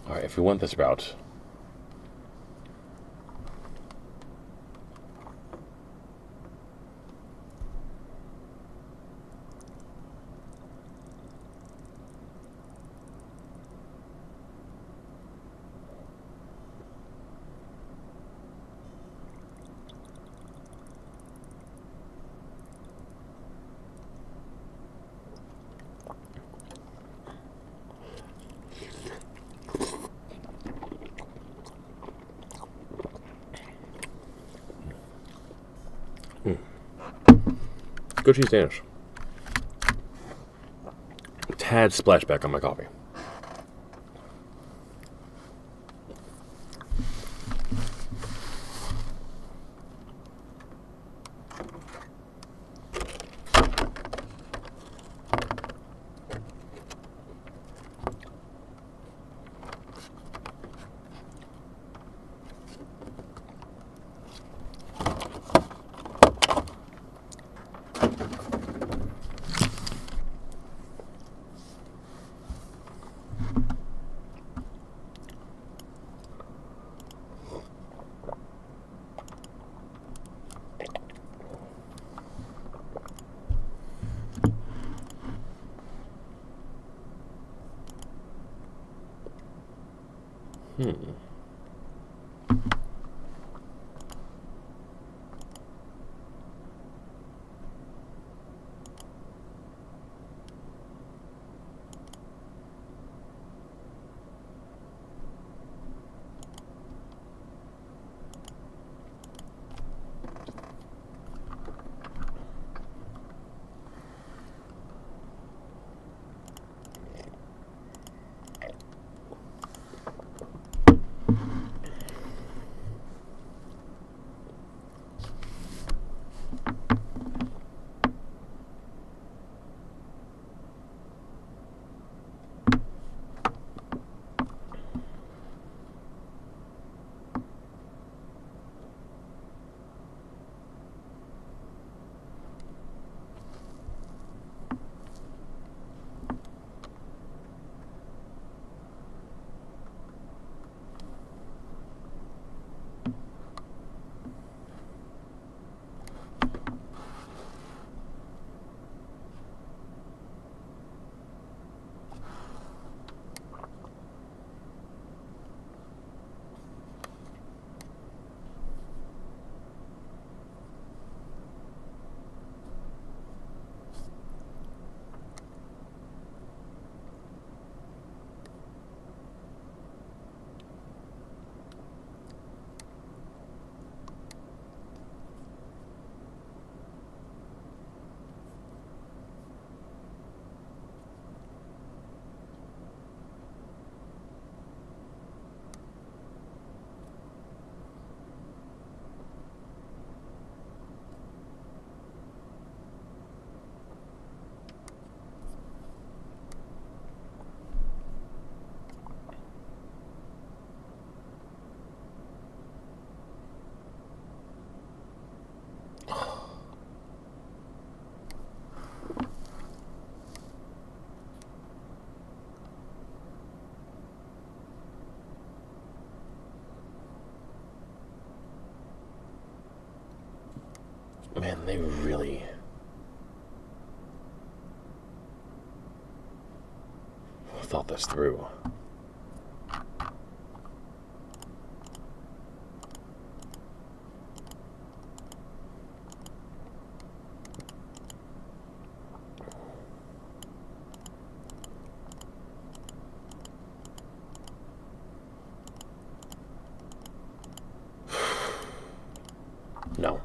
Alright, if we went this route... Good cheese Danish. Tad splashback on my coffee. Man, they really thought this through. No.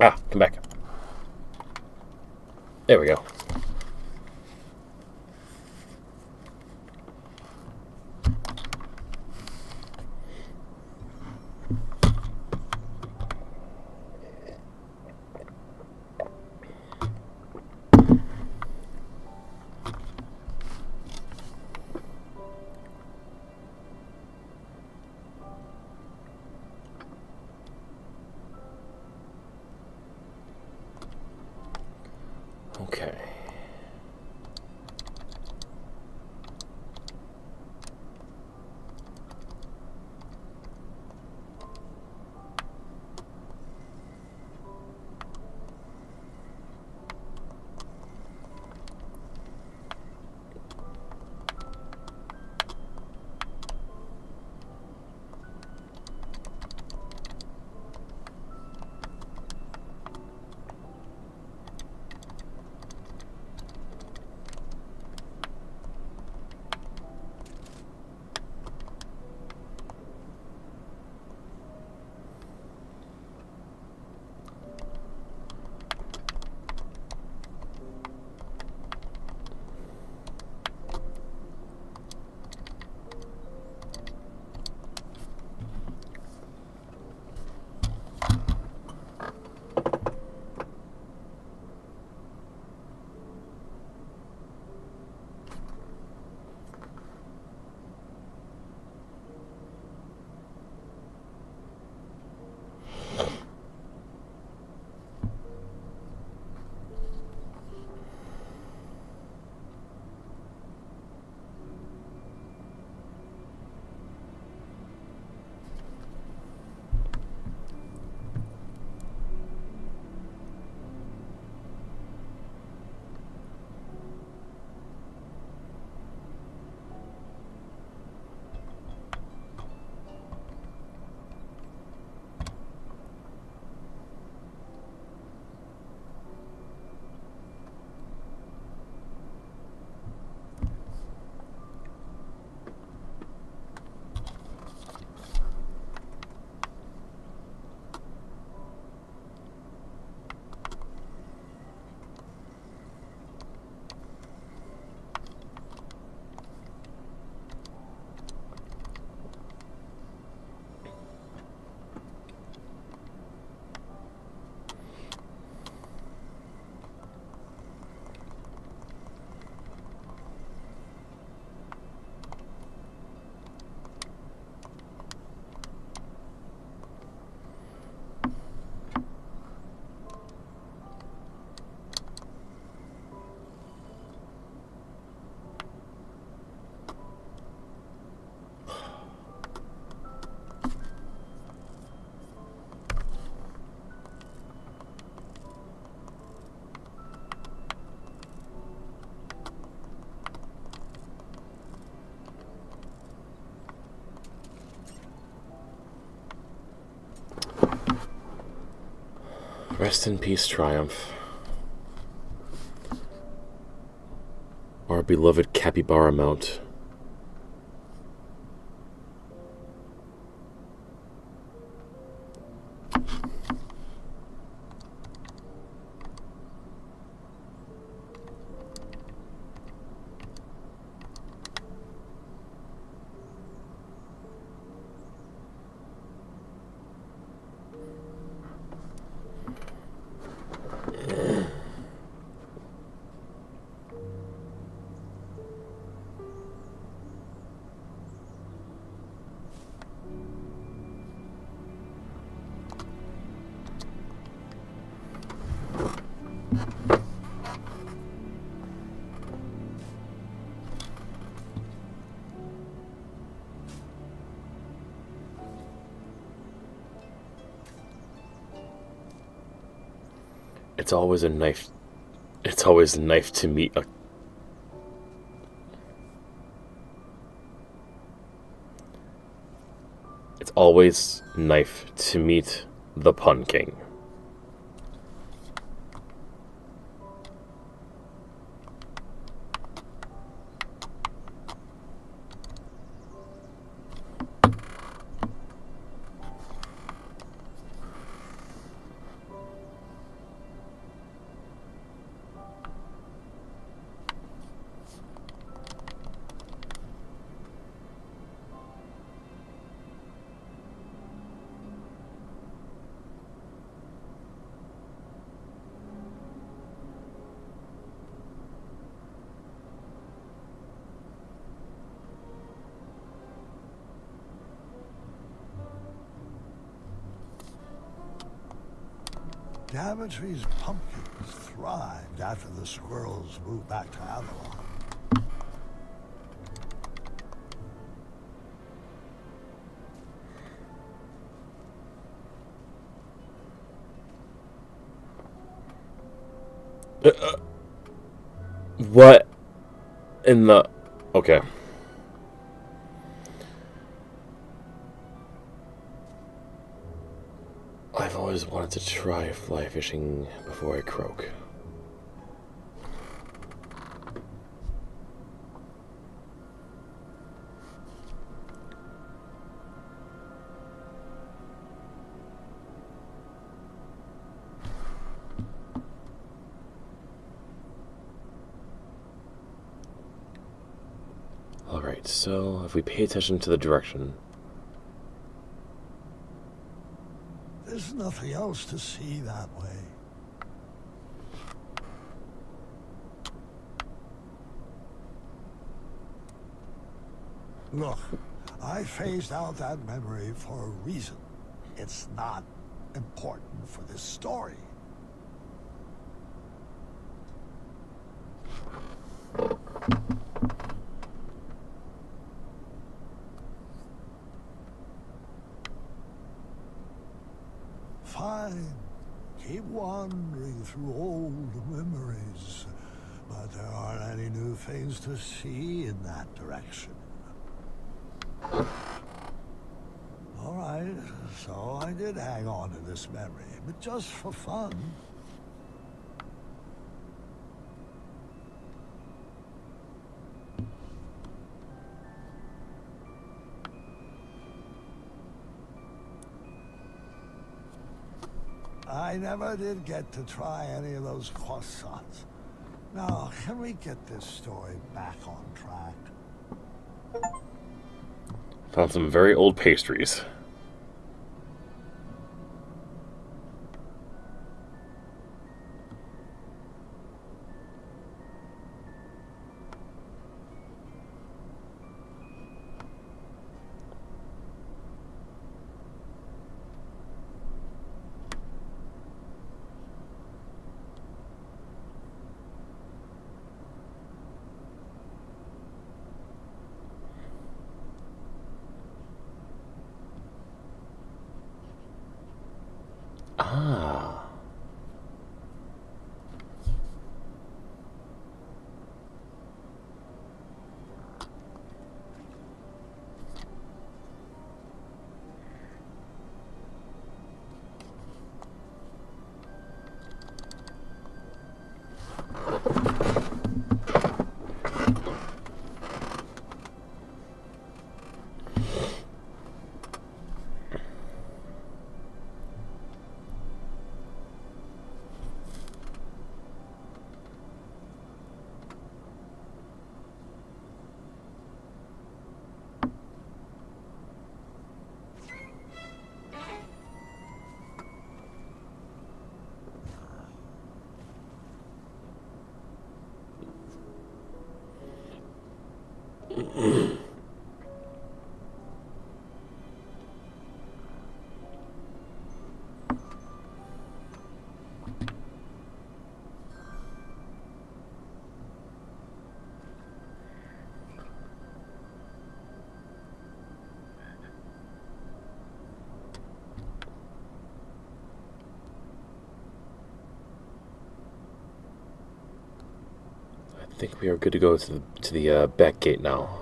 Ah, come back. There we go. Rest in peace, Triumph. Our beloved capybara mount. It's always a knife. It's always a knife to meet a. It's always knife to meet the Pun King. Daventry's pumpkins thrived after the squirrels moved back to Avalon. What in the... Okay. I've always wanted to try fly fishing before I croak. Alright, so if we pay attention to the direction... There's nothing else to see that way. Look, I phased out that memory for a reason. It's not important for this story. Fine. Keep wandering through old memories. But there aren't any new things to see in that direction. Alright, so I did hang on to this memory, but just for fun. I never did get to try any of those croissants. Now, can we get this story back on track? Found some very old pastries. Ah. I think we are good to go to the back gate now.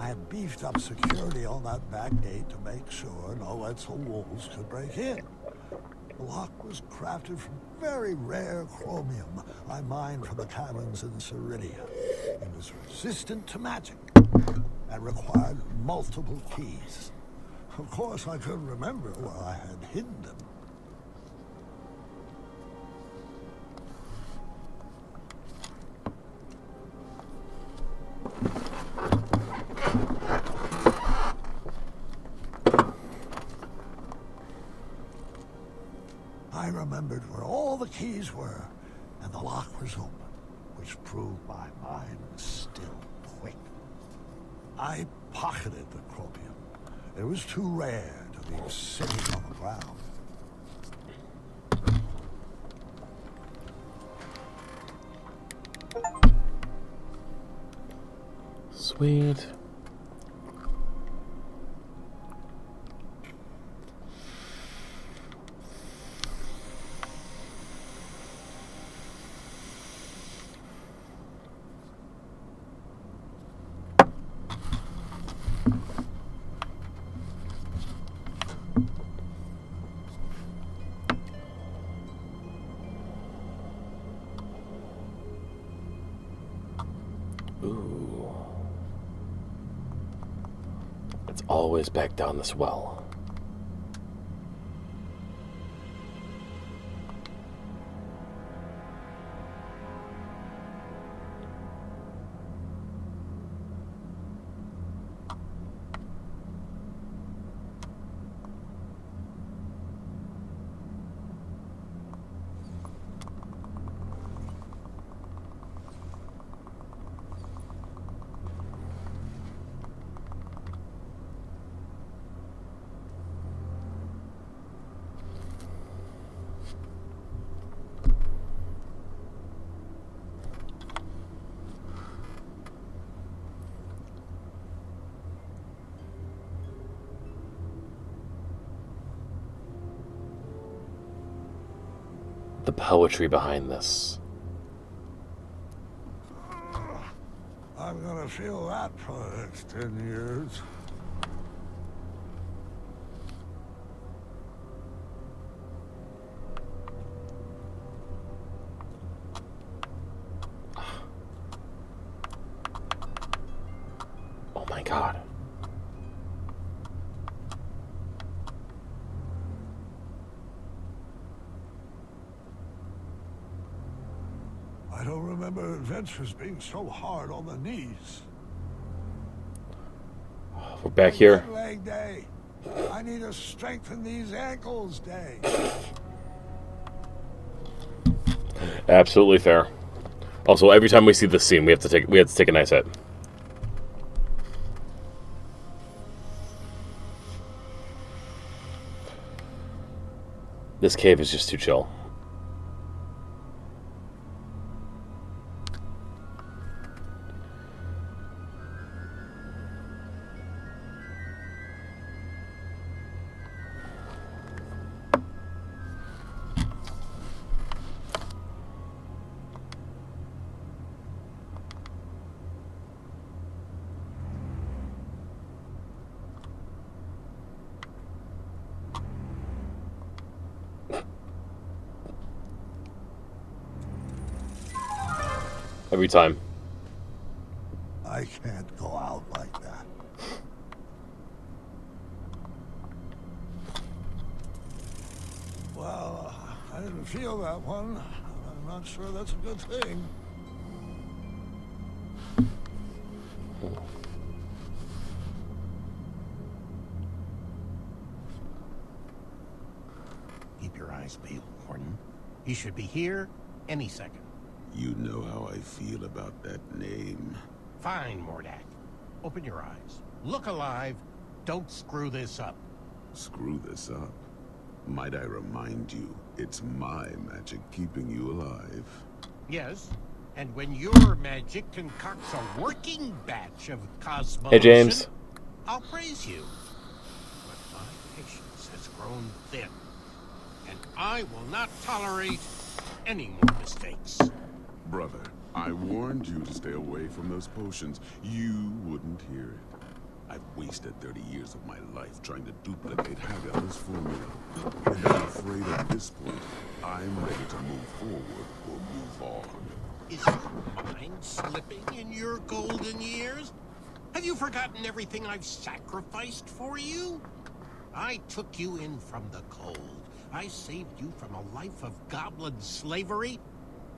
I had beefed up security on that back gate to make sure no Etzel wolves could break in. The lock was crafted from very rare chromium I mined from the caverns in Ceridia. It was resistant to magic and required multiple keys. Of course, I couldn't remember where I had hidden them. I remembered where all the keys were, and the lock was open, which proved my mind was still quick. I pocketed the chromium. It was too rare to be sitting on the ground. Sweet. Ooh. It's always back down this well. The poetry behind this. I'm gonna feel that for the next 10 years. Oh my god. I don't remember adventures being so hard on the knees. We're back here. Leg day. I need to strengthen these ankles day. Absolutely fair. Also, every time we see this scene, we have to take a nice hit. This cave is just too chill. Every time. I can't go out like that. Well, I didn't feel that one. I'm not sure that's a good thing. Wise Bale, Warden. He should be here any second. You know how I feel about that name. Fine, Mordak. Open your eyes. Look alive. Don't screw this up. Screw this up. Might I remind you, it's my magic keeping you alive. Yes, and when your magic concocts a working batch of cosmos, Hey, James. I'll praise you. But my patience has grown thin, and I will not tolerate any more mistakes. Brother, I warned you to stay away from those potions. You wouldn't hear it. I've wasted 30 years of my life trying to duplicate Hagal's formula. And I'm afraid at this point, I'm ready to move forward or move on. Is your mind slipping in your golden years? Have you forgotten everything I've sacrificed for you? I took you in from the cold. I saved you from a life of goblin slavery.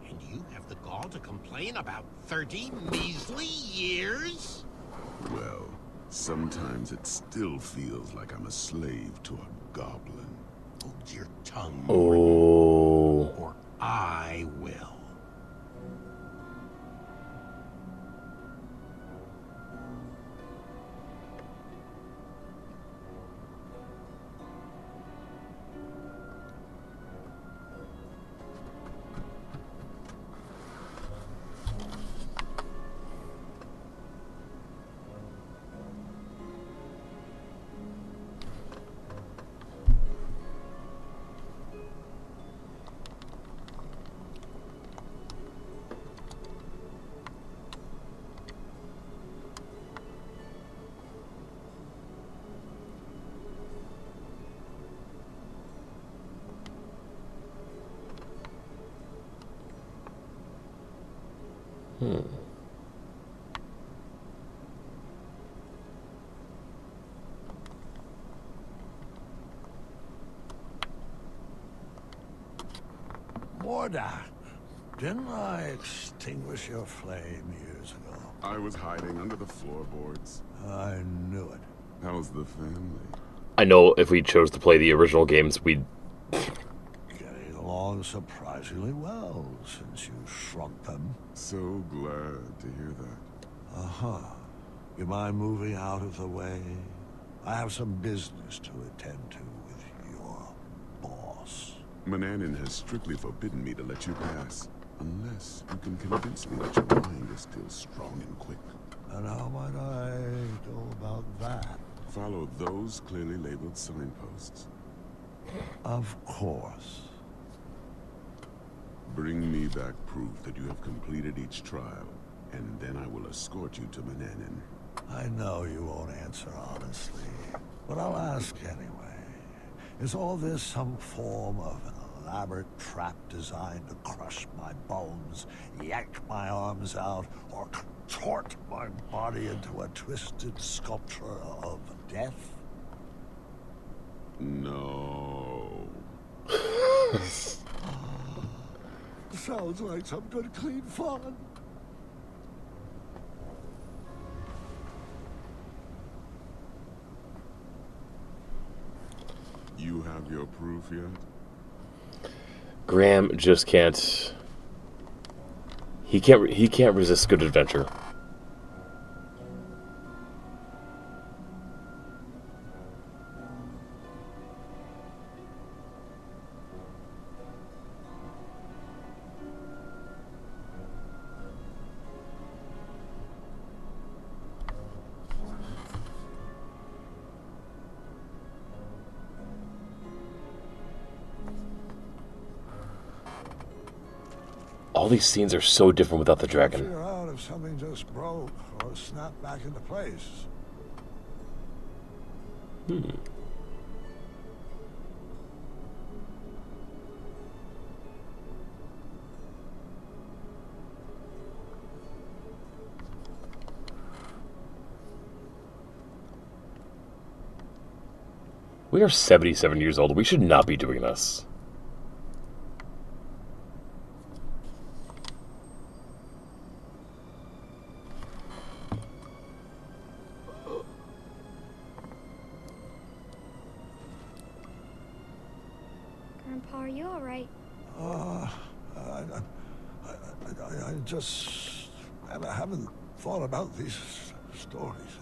And you have the gall to complain about 30 measly years? Well, sometimes it still feels like I'm a slave to a goblin. Hold your tongue, Oh. or I will. Mordak, didn't I extinguish your flame years ago? I was hiding under the floorboards. I knew it. How's the family? I know if we chose to play the original games, we'd... Getting along surprisingly well since you shrunk them. So glad to hear that. Uh-huh. You mind moving out of the way? I have some business to attend to with your boss. Manannan has strictly forbidden me to let you pass. Unless you can convince me that your mind is still strong and quick. And how might I go about that? Follow those clearly labeled signposts. Of course. Bring me back proof that you have completed each trial, and then I will escort you to Manannan. I know you won't answer honestly, but I'll ask anyway. Is all this some form of an elaborate trap designed to crush my bones, yank my arms out, or contort my body into a twisted sculpture of death? No. Sounds like some good clean fun. You have your proof yet? Graham just can't... He can't resist good adventure. All these scenes are so different without the dragon. Figure out if something just broke or snapped back into place. We are 77 years old. We should not be doing this. Grandpa, are you alright? I just haven't thought about these stories,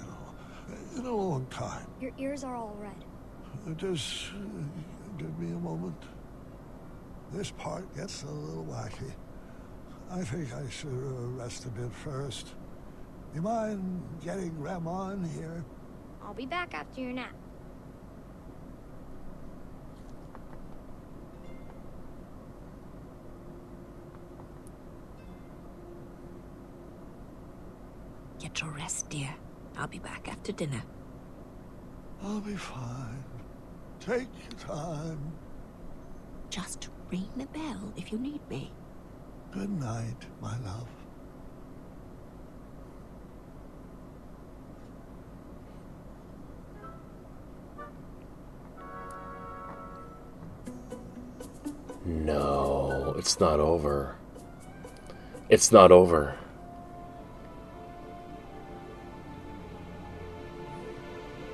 in a long time. Your ears are all red. Just give me a moment. This part gets a little wacky. I think I should rest a bit first. You mind getting Grandma in here? I'll be back after your nap. Get your rest, dear. I'll be back after dinner. I'll be fine. Take your time. Just ring the bell if you need me. Good night, my love. No, it's not over. It's not over.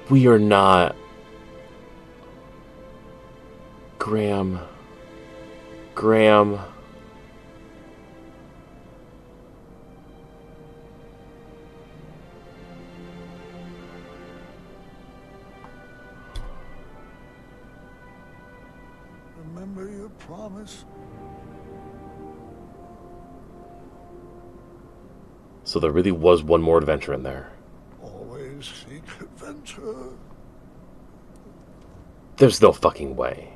We are not. Graham. Remember your promise? So there really was one more adventure in there. Always seek adventure. There's no fucking way.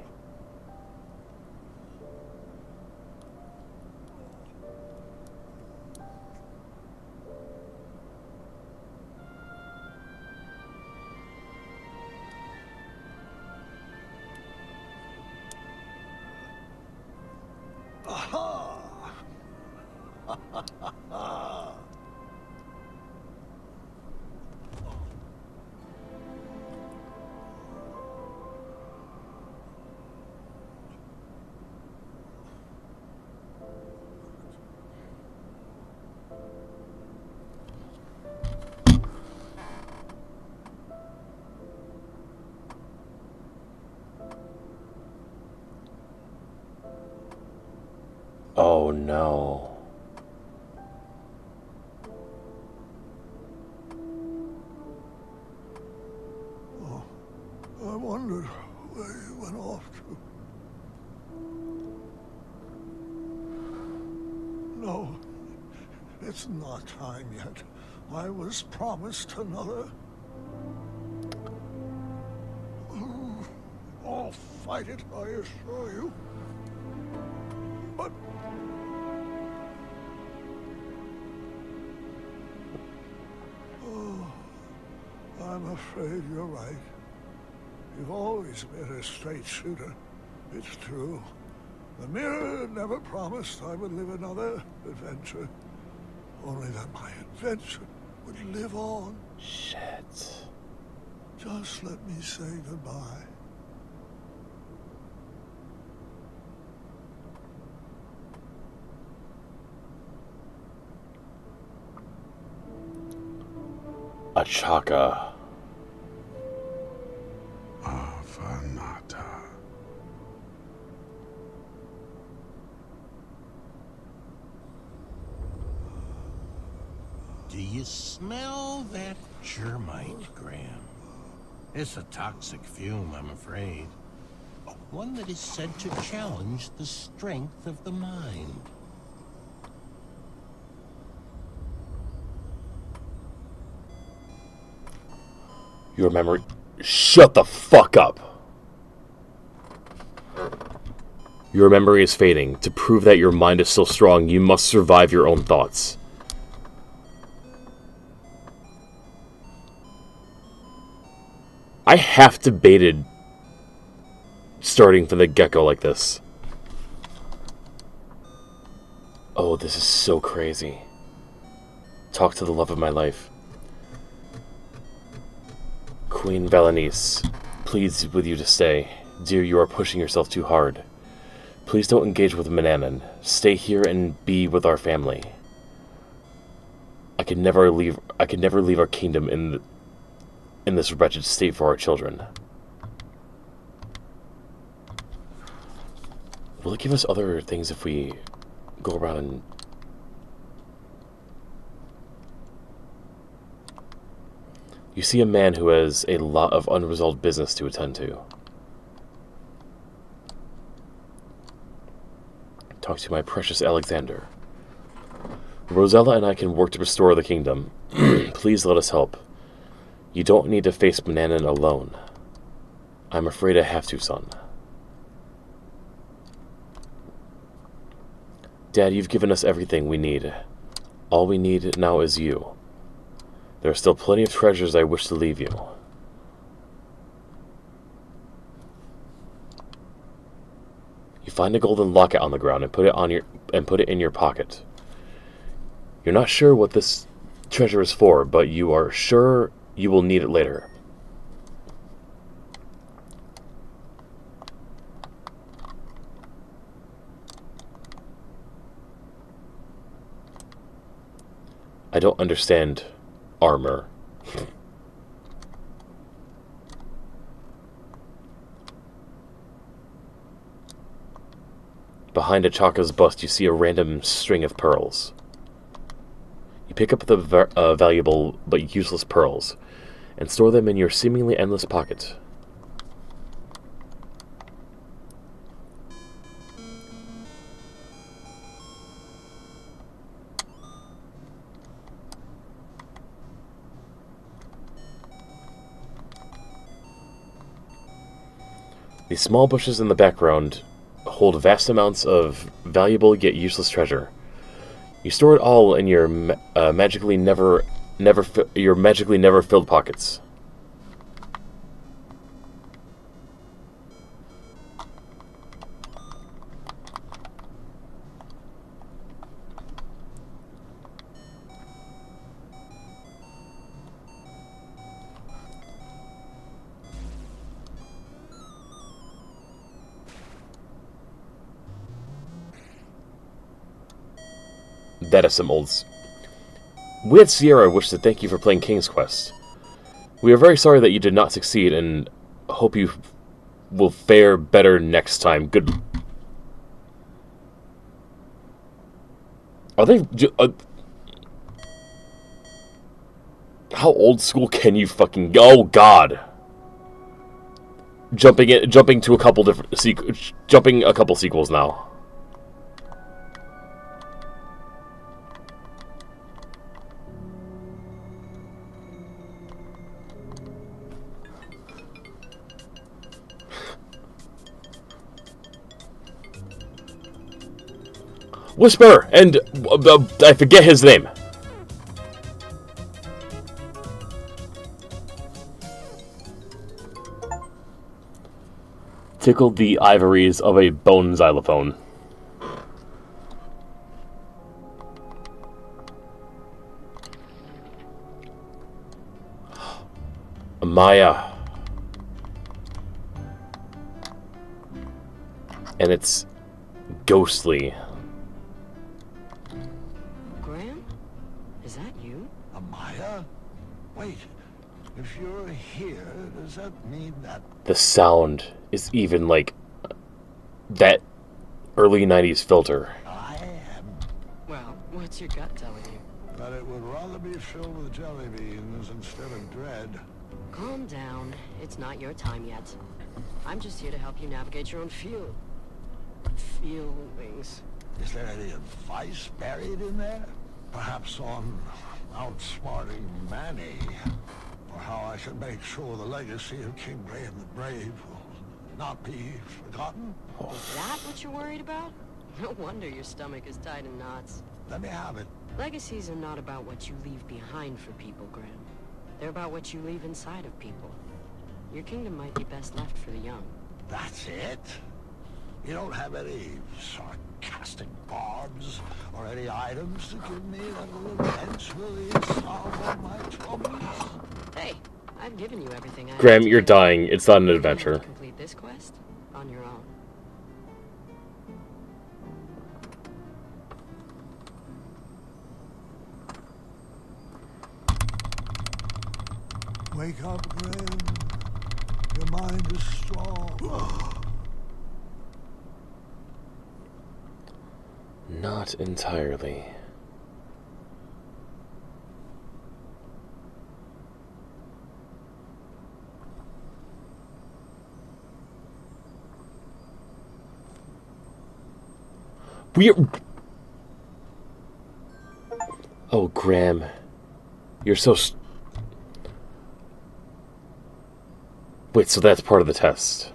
Oh no. Oh, I wondered where you went off to. No, it's not time yet. I was promised another. I'll fight it, I assure you. But I'm afraid you're right. You've always been a straight shooter. It's true. The mirror never promised I would live another adventure. Only that my adventure would live on. Shit. Just let me say goodbye. Achaka. Avanata. Do you smell that germite, Graham? It's a toxic fume, I'm afraid. One that is said to challenge the strength of the mind. Your memory. Shut the fuck up. Your memory is fading. To prove that your mind is still strong, you must survive your own thoughts. I have debated starting from the get-go like this. Oh, this is so crazy. Talk to the love of my life. Queen Valenice pleads with you to stay. Dear, you are pushing yourself too hard. Please don't engage with Manannan. Stay here and be with our family. I could never leave our kingdom in this wretched state for our children. Will it give us other things if we go around and... You see a man who has a lot of unresolved business to attend to. Talk to my precious Alexander. Rosella and I can work to restore the kingdom. Please let us help. You don't need to face Manannan alone. I'm afraid I have to, son. Dad, you've given us everything we need. All we need now is you. There are still plenty of treasures I wish to leave you. You find a golden locket on the ground and put it in your pocket. You're not sure what this treasure is for, but you are sure you will need it later. I don't understand armor. Behind Achaka's bust, you see a random string of pearls. You pick up the valuable but useless pearls and store them in your seemingly endless pocket. The small bushes in the background hold vast amounts of valuable yet useless treasure. You store it all in your magically never filled pockets. That is some old... We at Sierra wish to thank you for playing King's Quest. We are very sorry that you did not succeed and hope you will fare better next time. Good... Are they... How old school can you fucking go? Oh, God. Jumping to a couple different... Jumping a couple sequels now. Whisper! And I forget his name. Tickled the ivories of a bone xylophone. Maya. And it's ghostly. Graham? Is that you? Amaya? Wait, if you're here, does that mean that... The sound is even like that early 90s filter. I am... Well, what's your gut telling you? That it would rather be filled with jelly beans instead of dread. Calm down. It's not your time yet. I'm just here to help you navigate your own feelings. Is there any advice buried in there? Perhaps on outsmarting Manny, or how I should make sure the legacy of King Graham the Brave will not be forgotten? Is that what you're worried about? No wonder your stomach is tied in knots. Let me have it. Legacies are not about what you leave behind for people, Graham. They're about what you leave inside of people. Your kingdom might be best left for the young. That's it? You don't have any sarcastic barbs or any items to give me that will eventually solve all my troubles? Hey, I've given you everything I Graham, have you're today. dying. It's not an You're gonna have adventure. to complete this quest on your own. Wake up, Graham. Your mind is strong. Not entirely. Oh, Graham. You're so Wait, so that's part of the test.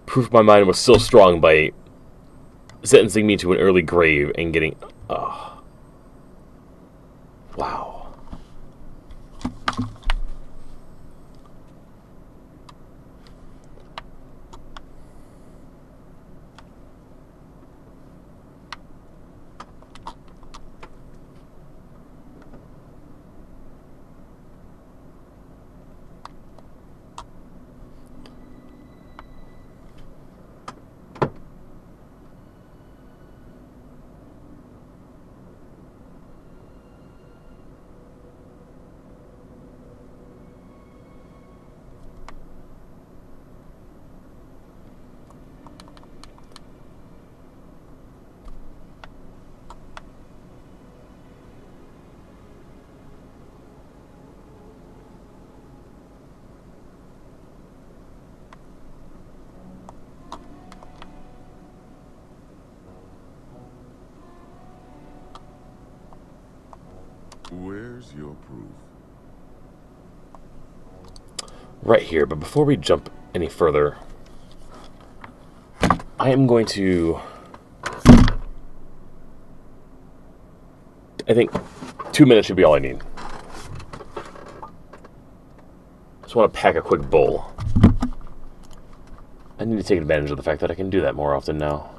Proof my mind was still strong by sentencing me to an early grave and getting... Wow. Where's your proof? Right here, but before we jump any further, I am going to... I think 2 minutes should be all I need. Just want to pack a quick bowl. I need to take advantage of the fact that I can do that more often now.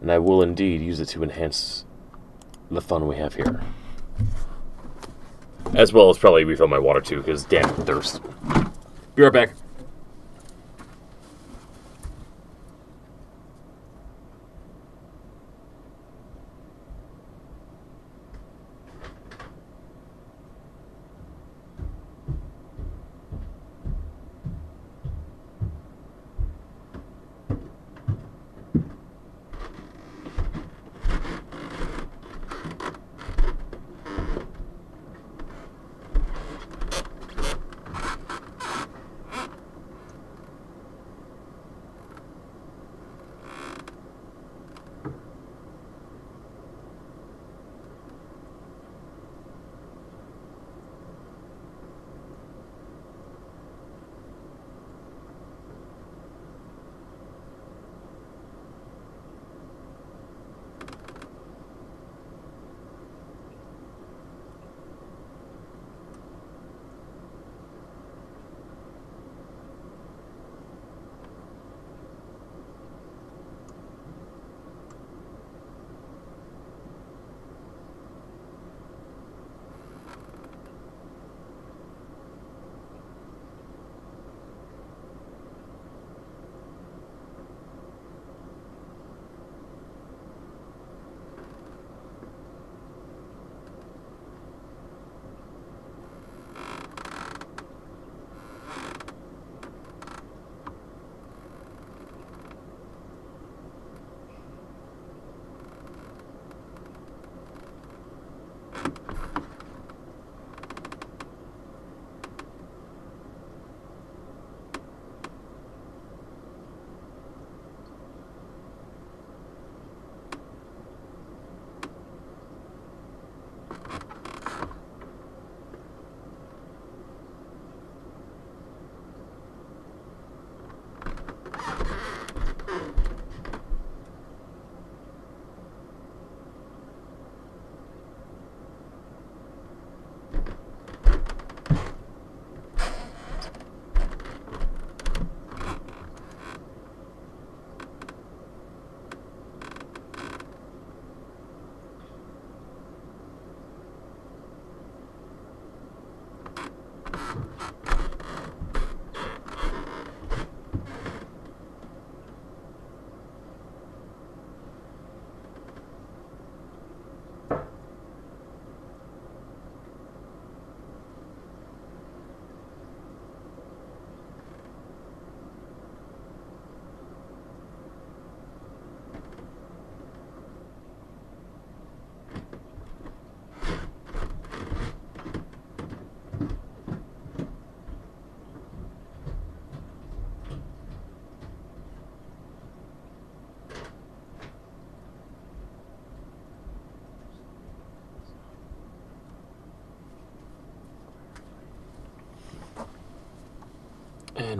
And I will indeed use it to enhance the fun we have here. As well as probably refill my water too, because damn thirst. Be right back.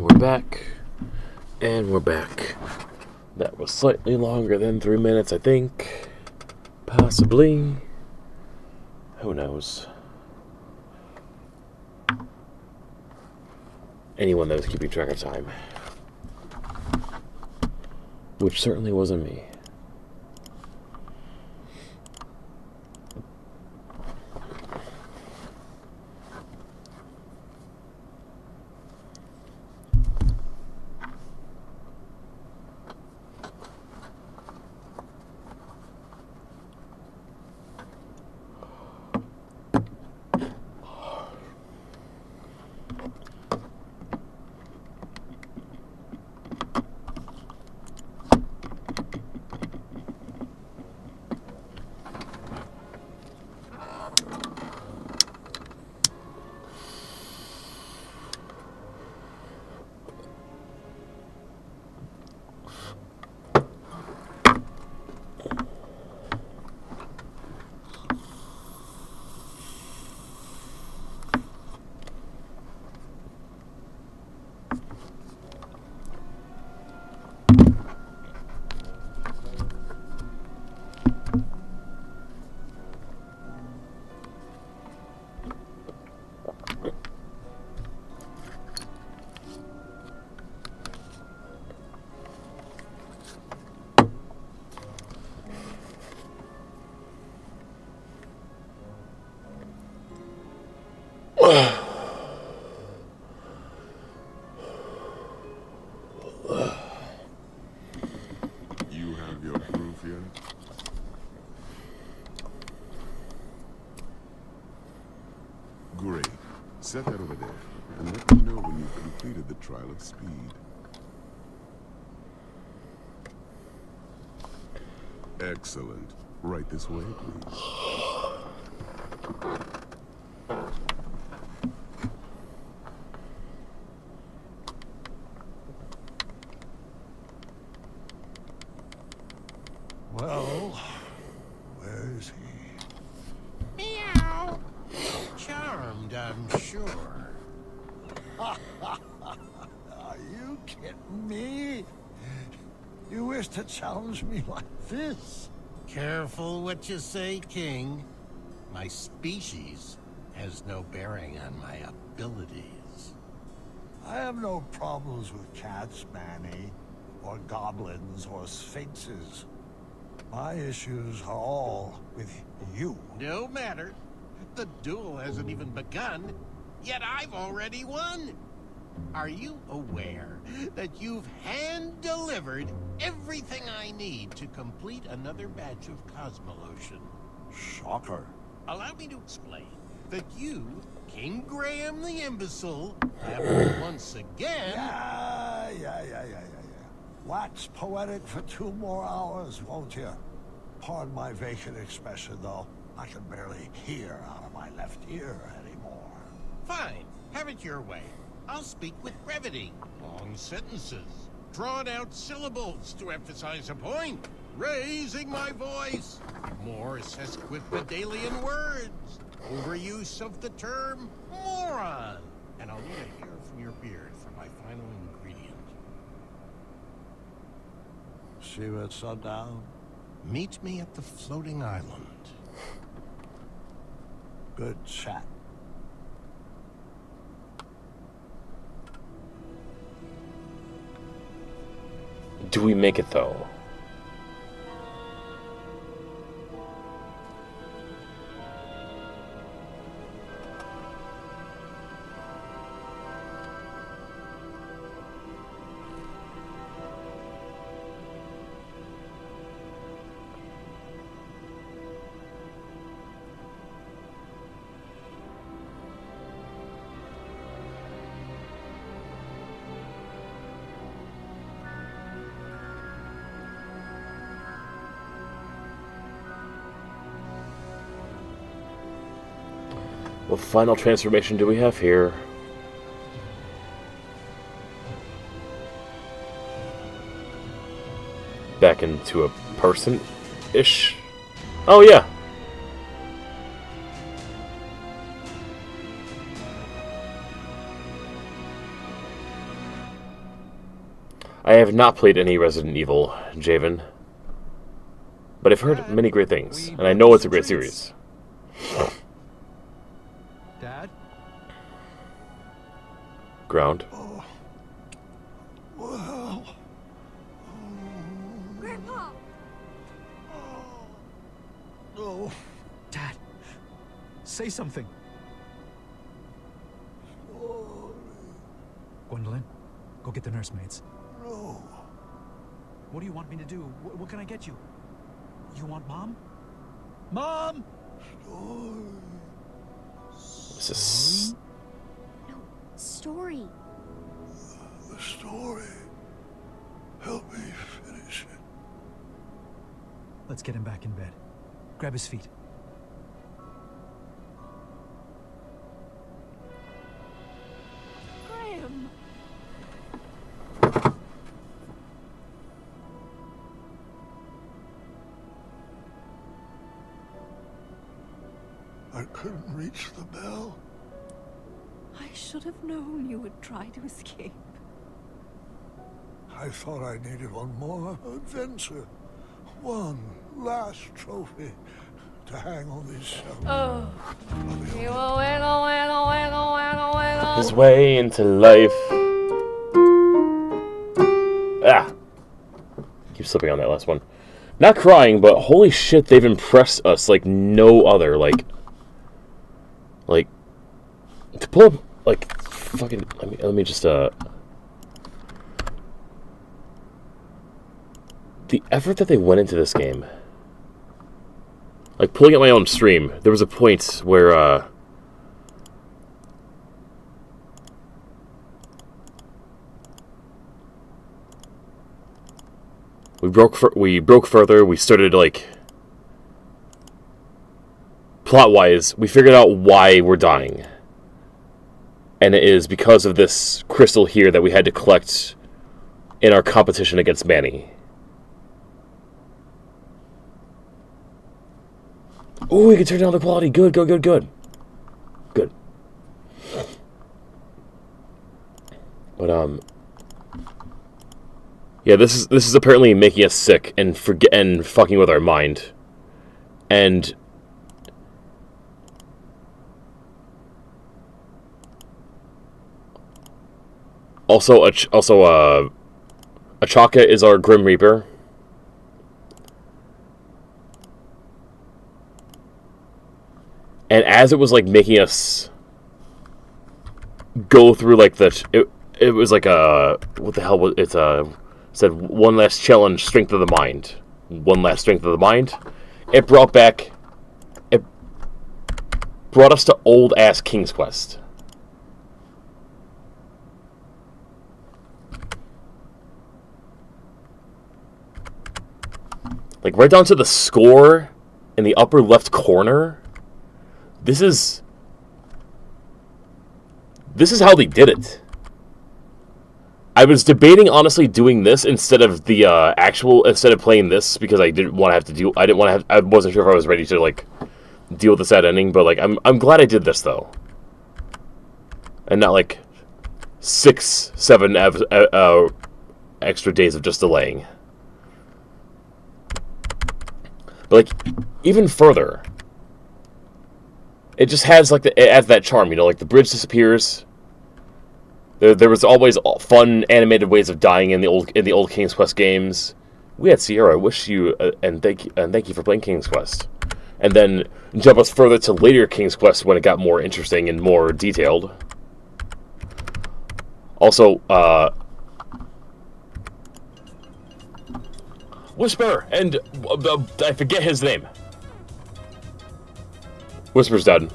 we're back. And we're back. That was slightly longer than 3 minutes, I think. Possibly. Who knows? Anyone that was keeping track of time. Which certainly wasn't me. You have your proof yet? Great. Set that over there, and let me know when you've completed the trial of speed. Excellent. Right this way, please. Well, where is he? Meow. Charmed, I'm sure. Are you kidding me? You wish to challenge me like this? Careful what you say, King. My species has no bearing on my abilities. I have no problems with cats, Manny, or goblins, or sphinxes. My issues are all with you. No matter. The duel hasn't even begun, yet I've already won. Are you aware that you've hand-delivered everything I need to complete another batch of Cosmolotion? Shocker. Allow me to explain that you, King Graham the Imbecile, have once again... Yeah. Wax poetic for 2 more hours, won't you? Pardon my vacant expression, though. I can barely hear out of my left ear anymore. Fine. Have it your way. I'll speak with brevity. Long sentences. Drawn out syllables to emphasize a point. Raising my voice. More sesquipedalian words. Overuse of the term moron. And I'll need a hair from your beard for my final ingredient. See you at sundown? Meet me at the floating island. Good chat. Do we make it, though? What final transformation do we have here? Back into a person-ish? Oh, yeah. I have not played any Resident Evil, Javen. But I've heard many great things, and I know it's a great series. Dad? Ground. Well, Grandpa! no. Dad, say something. Gwendolyn, go get the nursemaids. No. What do you want me to do? What can I get you? You want Mom? Mom! This is... No, story. The story. Help me finish it. Let's get him back in bed. Grab his feet. Graham. I couldn't reach the bell. I should have known you would try to escape. I thought I needed one more adventure. One last trophy to hang on these shelves. Oh. his way into life. Ah! Keep slipping on that last one. Not crying, but holy shit, they've impressed us like no other. Like, to pull up, like, fucking, let me just, the effort that they went into this game. Like, pulling up my own stream, there was a point where, we broke further, we started, like, plot-wise, we figured out why we're dying. And it is because of this crystal here that we had to collect in our competition against Manny. Oh, we can turn down the quality. Good. Good. But yeah, this is apparently making us sick and fucking with our mind. And also Achaka is our Grim Reaper. And as it was like making us go through like it was like a, what the hell was it, said one last challenge, strength of the mind. One last strength of the mind. It brought us to old ass King's Quest. Like right down to the score in the upper left corner. This is how they did it. I was debating honestly doing this instead of playing this because I wasn't sure if I was ready to like deal with the sad ending, but like I'm glad I did this though. And not like 6-7 extra days of just delaying. But like even further, it just has like it adds that charm, you know, like the bridge disappears. There was always fun animated ways of dying in the old King's Quest games. We had Sierra. I wish you and thank you for playing King's Quest. And then jump us further to later King's Quest when it got more interesting and more detailed. Also, Whisper and I forget his name. Whisper's dead.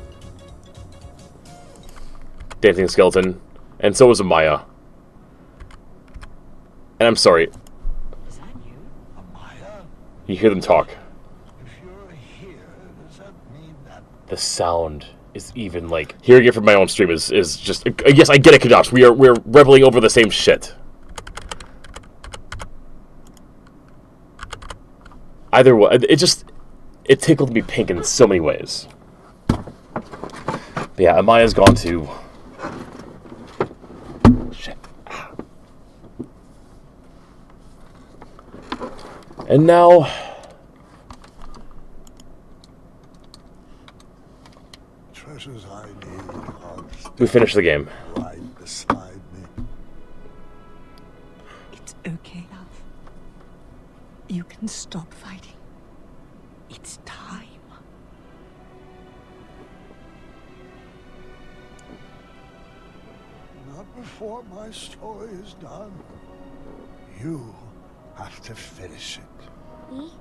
Dancing skeleton. And so was Amaya. And I'm sorry. Is that you? Amaya, You hear them talk. if you're here, does that mean that The sound is even like hearing it from my own stream is just yes, I get it, Kadosh. We're reveling over the same shit. Either way, it tickled me pink in so many ways. But yeah, Amaya's gone too. Shit. And now... Treasures I need are we finish the game. right beside me. It's okay, love. You can stop fighting. It's time. Not before my story is done. You have to finish it. Me?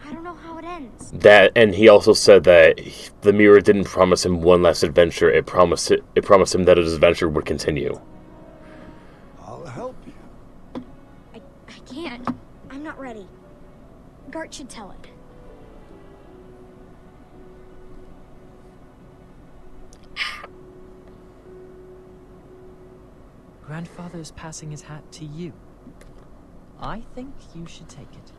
I don't know how it ends. That, and he also said that the mirror didn't promise him one last adventure. It promised him that his adventure would continue. I'll help you. I can't. I'm not ready. Gart should tell it. Grandfather's passing his hat to you. I think you should take it.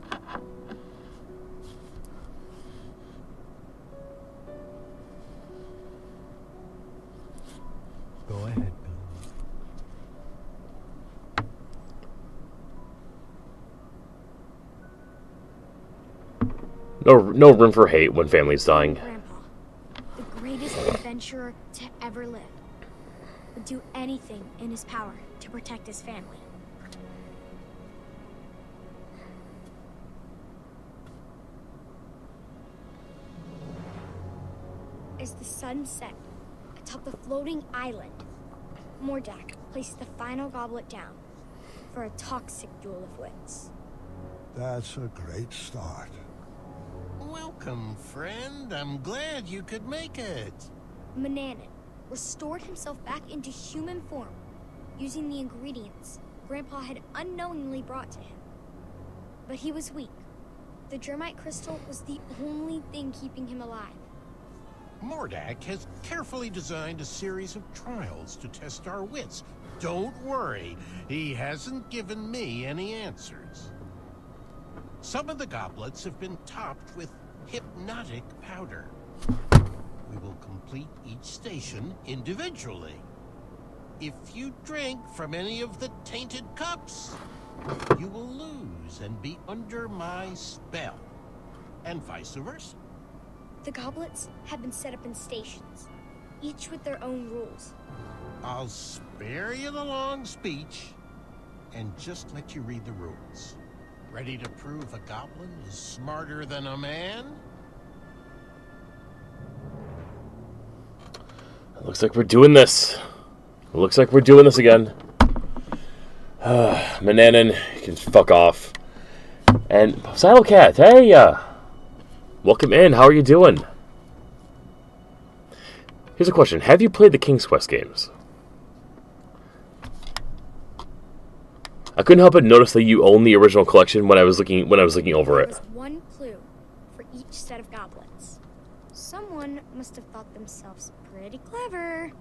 Go ahead, Bill. No room for hate when family's dying. Grandpa, the greatest adventurer to ever live, would do anything in his power to protect his family. As the sun set atop the floating island, Mordak placed the final goblet down for a toxic duel of wits. That's a great start. Welcome, friend. I'm glad you could make it. Manannan restored himself back into human form using the ingredients Grandpa had unknowingly brought to him. But he was weak. The Germite crystal was the only thing keeping him alive. Mordak has carefully designed a series of trials to test our wits. Don't worry, he hasn't given me any answers. Some of the goblets have been topped with hypnotic powder. We will complete each station individually. If you drink from any of the tainted cups, you will lose and be under my spell, and vice versa. The goblets have been set up in stations, each with their own rules. I'll spare you the long speech and just let you read the rules. Ready to prove a goblin is smarter than a man? Looks like we're doing this. Looks like we're doing this again. Manannan, you can fuck off. And Sidlecat, hey, welcome in. How are you doing? Here's a question: have you played the King's Quest games? I couldn't help but notice that you own the original collection when I was looking over There it. was one clue for each set of goblets. Someone must have thought themselves pretty clever.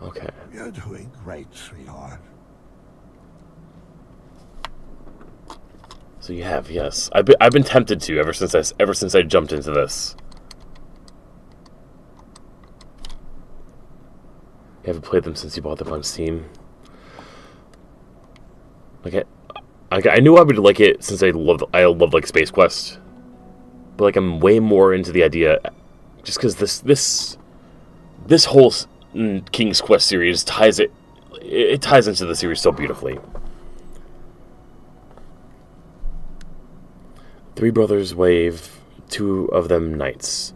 Okay. You're doing great, sweetheart. So you have, yes. I've been tempted to ever since I jumped into this. You haven't played them since you bought them on Steam. Like I knew I would like it since I love like Space Quest, but like I'm way more into the idea, just because this whole King's Quest series ties into the series so beautifully. 3 brothers wave, 2 of them knights,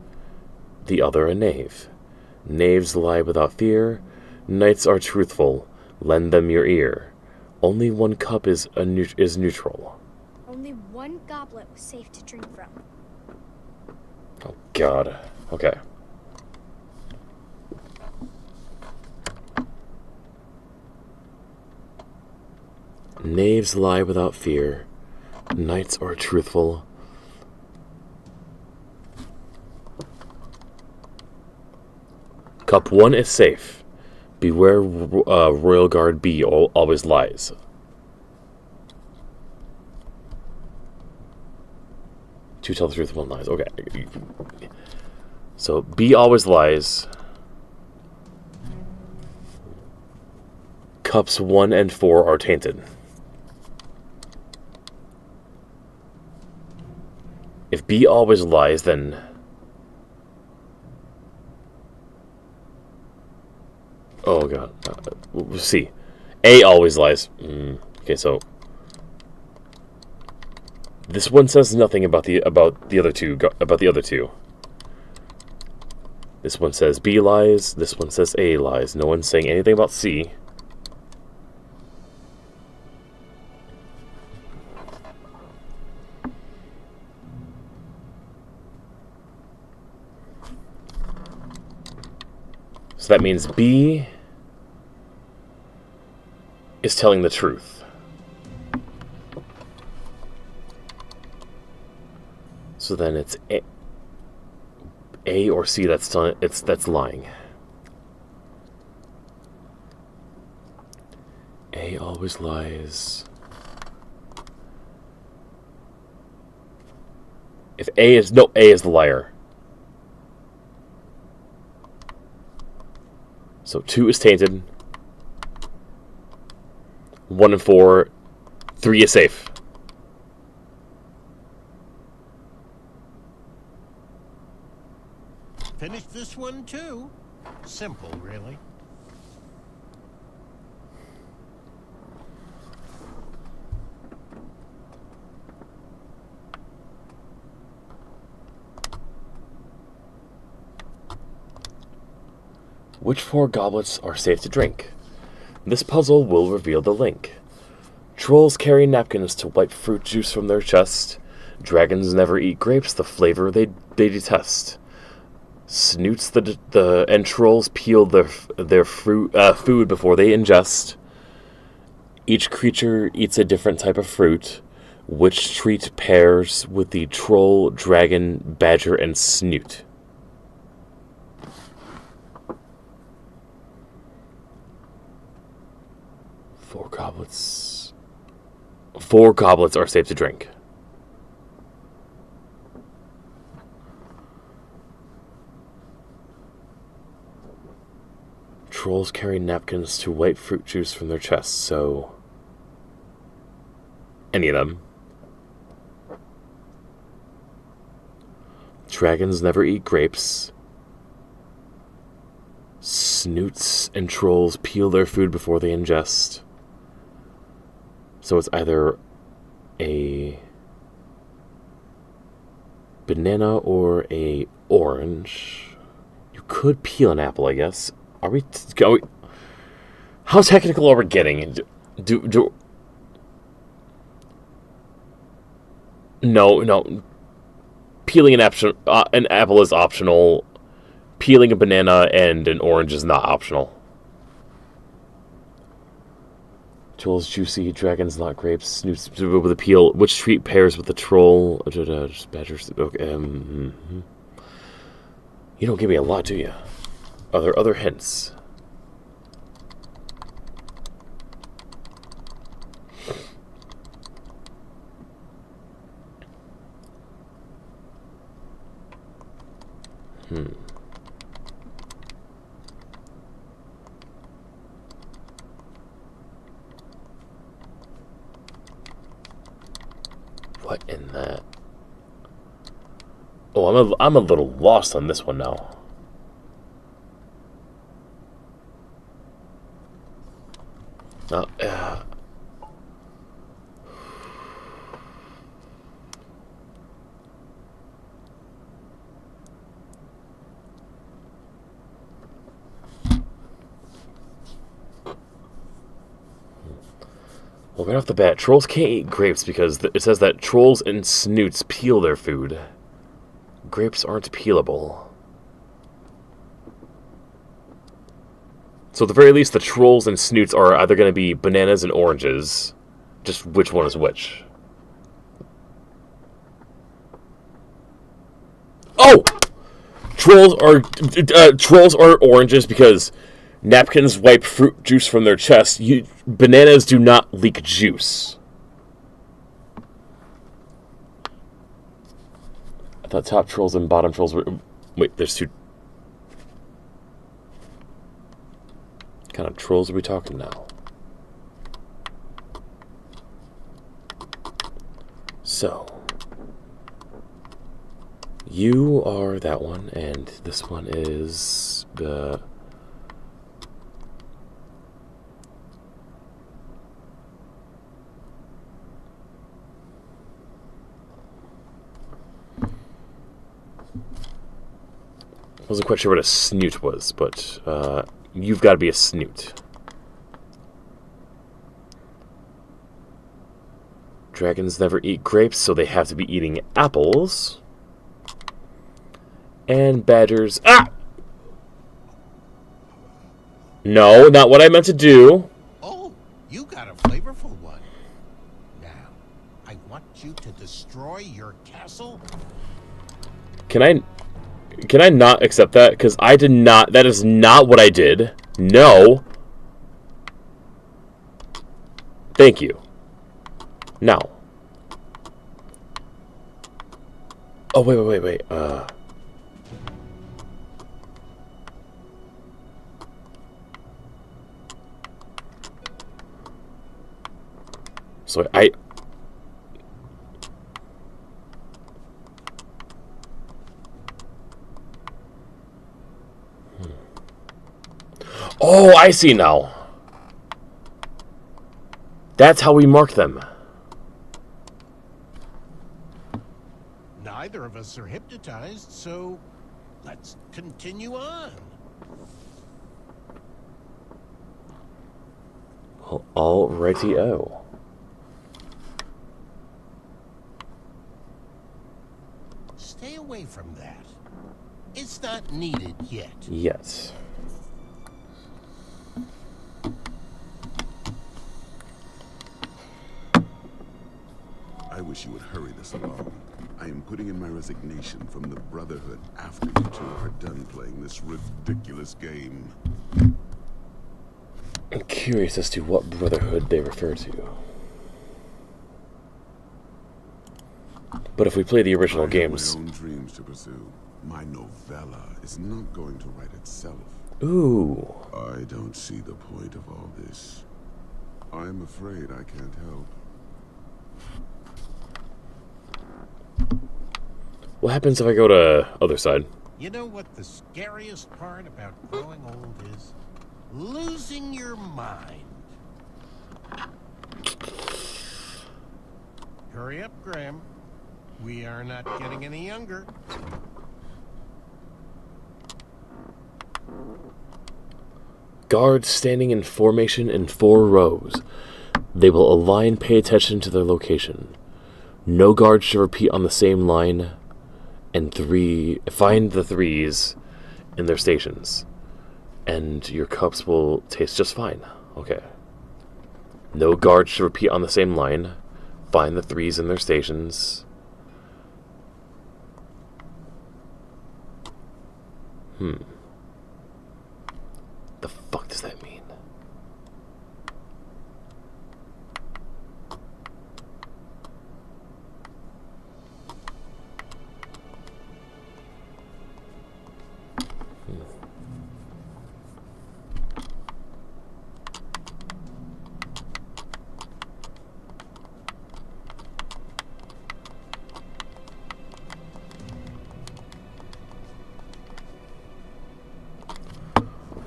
the other a knave. Knaves lie without fear, knights are truthful, lend them your ear. Only one cup is neutral. Only one goblet was safe to drink from. Oh God. Okay. Knaves lie without fear, knights are truthful. Cup 1 is safe. Beware, Royal Guard B always lies. Two tell the truth, one lies. Okay. So B always lies. Cups 1 and 4 are tainted. If B always lies, then... Oh god. C. A always lies. Okay, so... This one says nothing about the other two. This one says B lies. This one says A lies. No one's saying anything about C. So that means B is telling the truth. So then it's A or C that's lying. A always lies. If A is the liar. So 2 is tainted. 1 and 4. 3 is safe. Finish this one too. Simple, really. Which 4 goblets are safe to drink? This puzzle will reveal the link. Trolls carry napkins to wipe fruit juice from their chest. Dragons never eat grapes, the flavor they detest. Snoots and trolls peel their food before they ingest. Each creature eats a different type of fruit. Which treat pairs with the troll, dragon, badger, and snoot? Four goblets are safe to drink. Trolls carry napkins to wipe fruit juice from their chests, so... any of them. Dragons never eat grapes. Snoots and trolls peel their food before they ingest. So it's either a banana or a orange. You could peel an apple, I guess. Are we how technical are we getting? No. Peeling an apple is optional. Peeling a banana and an orange is not optional. Troll's juicy, dragons not grapes, snoots with a peel. Which treat pairs with the troll? Badgers. Okay. You don't give me a lot, do you? Are there other hints? What in that? Oh, I'm a little lost on this one now. Well, right off the bat, trolls can't eat grapes because it says that trolls and snoots peel their food. Grapes aren't peelable. So at the very least, the trolls and snoots are either going to be bananas and oranges. Just which one is which. Oh! Trolls are oranges because napkins wipe fruit juice from their chest. Bananas do not leak juice. I thought top trolls and bottom trolls were... Wait, there's two... What kind of trolls are we talking now? So... You are that one, and this one is the... Wasn't quite sure what a snoot was, but you've got to be a snoot. Dragons never eat grapes, so they have to be eating apples. And badgers... Ah! No, not what I meant to do. Oh, you got a flavorful one. Now, I want you to destroy your castle. Can I not accept that? Because I did not... That is not what I did. No. Thank you. Now. Oh, wait. So I... Oh, I see now. That's how we mark them. Neither of us are hypnotized, so let's continue on. Well, alrighty-o. Stay away from that. It's not needed yet. Yes. I wish you would hurry this along. I am putting in my resignation from the Brotherhood after you two are done playing this ridiculous game. I'm curious as to what Brotherhood they refer to. But if we play the original games... I have my own dreams to pursue. My novella is not going to write itself. Ooh. I don't see the point of all this. I'm afraid I can't help. What happens if I go to other side? You know what the scariest part about growing old is? Losing your mind. Hurry up, Graham. We are not getting any younger. Guards standing in formation in 4 rows. They will align, pay attention to their location. No guard should repeat on the same line. And find the 3s in their stations. And your cups will taste just fine. Okay. No guard should repeat on the same line. Find the 3s in their stations. The fuck does that mean?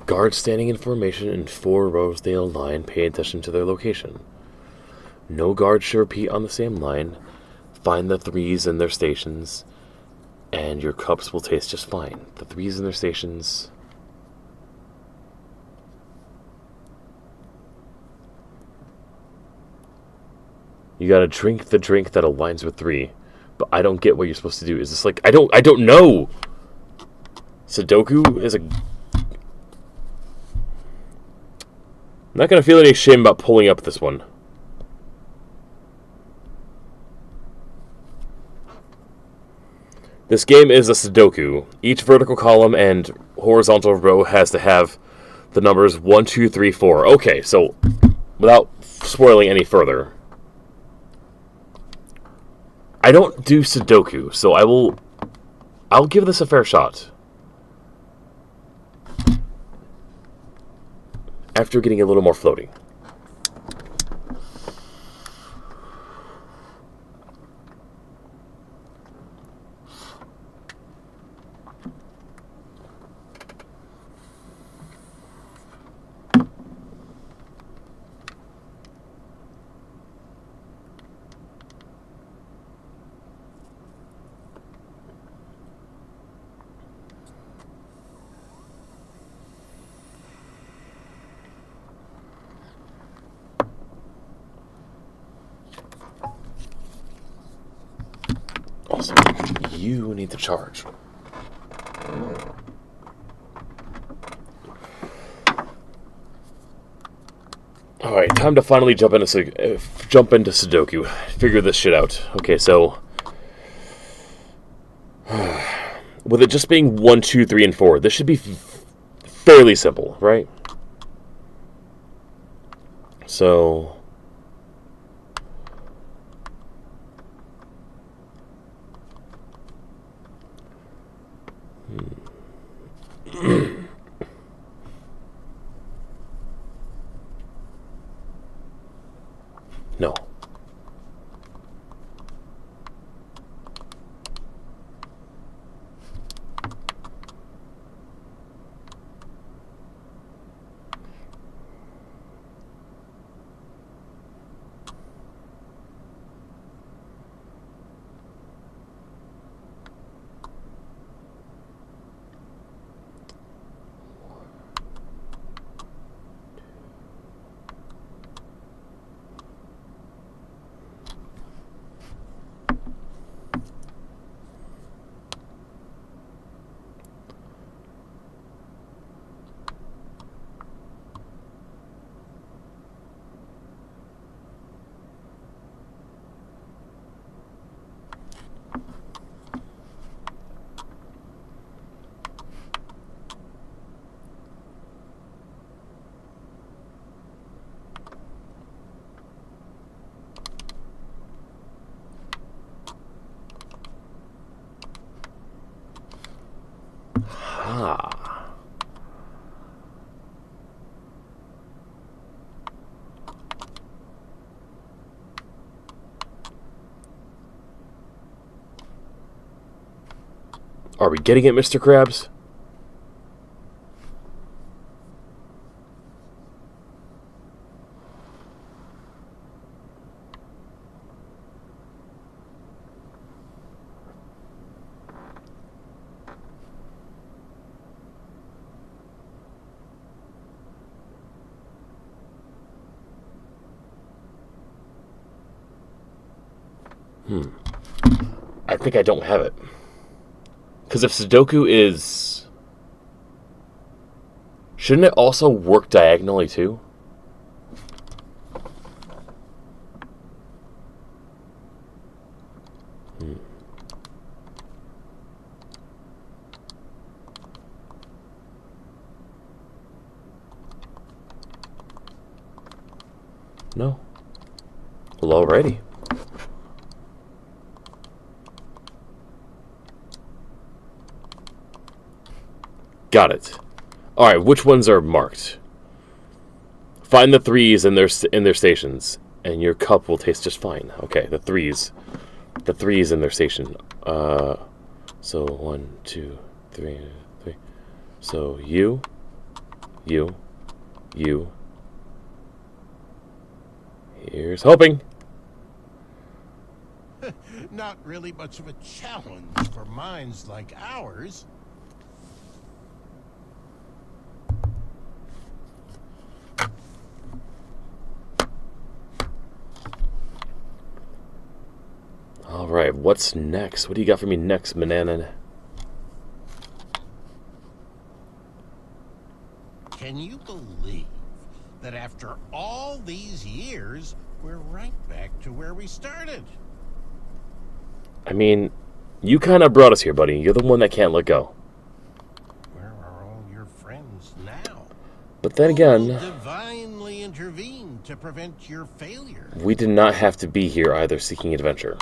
Guards standing in formation in 4 rows, they align, pay attention to their location. No guard should repeat on the same line. Find the 3s in their stations, and your cups will taste just fine. The 3s in their stations. You gotta drink the drink that aligns with 3. But I don't get what you're supposed to do. Is this like... I don't know! Sudoku is a... I'm not going to feel any shame about pulling up this one. This game is a Sudoku. Each vertical column and horizontal row has to have the numbers 1, 2, 3, 4. Okay, so without spoiling any further, I don't do Sudoku, so I'll give this a fair shot. After getting a little more floating. you need to charge. Alright, time to finally jump into Sudoku. Figure this shit out. Okay, so... with it just being 1, 2, 3, and 4, this should be fairly simple, right? So... No. Ah. Are we getting it, Mr. Krabs? I think I don't have it. Because if Sudoku is... shouldn't it also work diagonally too? No. Well, alrighty. Got it. Alright, which ones are marked? Find the 3s in their stations, and your cup will taste just fine. Okay, the 3s. The 3s in their station. So 1, 2, 3, 3. So you. Here's hoping. Not really much of a challenge for minds like ours. Alright, what's next? What do you got for me next, Mananan? Can you believe that after all these years, we're right back to where we started? I mean, you kind of brought us here, buddy. You're the one that can't let go. Where are all your friends now? But then Who will again, divinely intervene to prevent your failure? we did not have to be here either seeking adventure.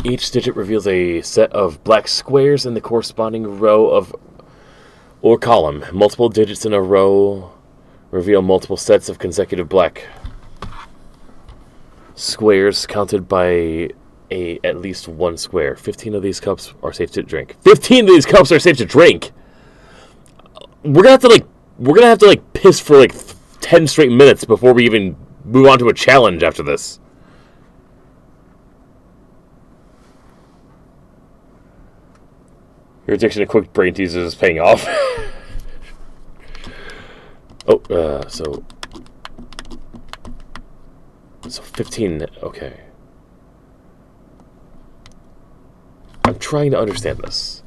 Each digit reveals a set of black squares in the corresponding row of or column. Multiple digits in a row reveal multiple sets of consecutive black squares counted by at least one square. 15 of these cups are safe to drink. 15 of these cups are safe to drink. We're gonna have to piss for 10 straight minutes before we even move on to a challenge after this. Your addiction to quick brain teasers is paying off. Oh, so 15, okay. I'm trying to understand this.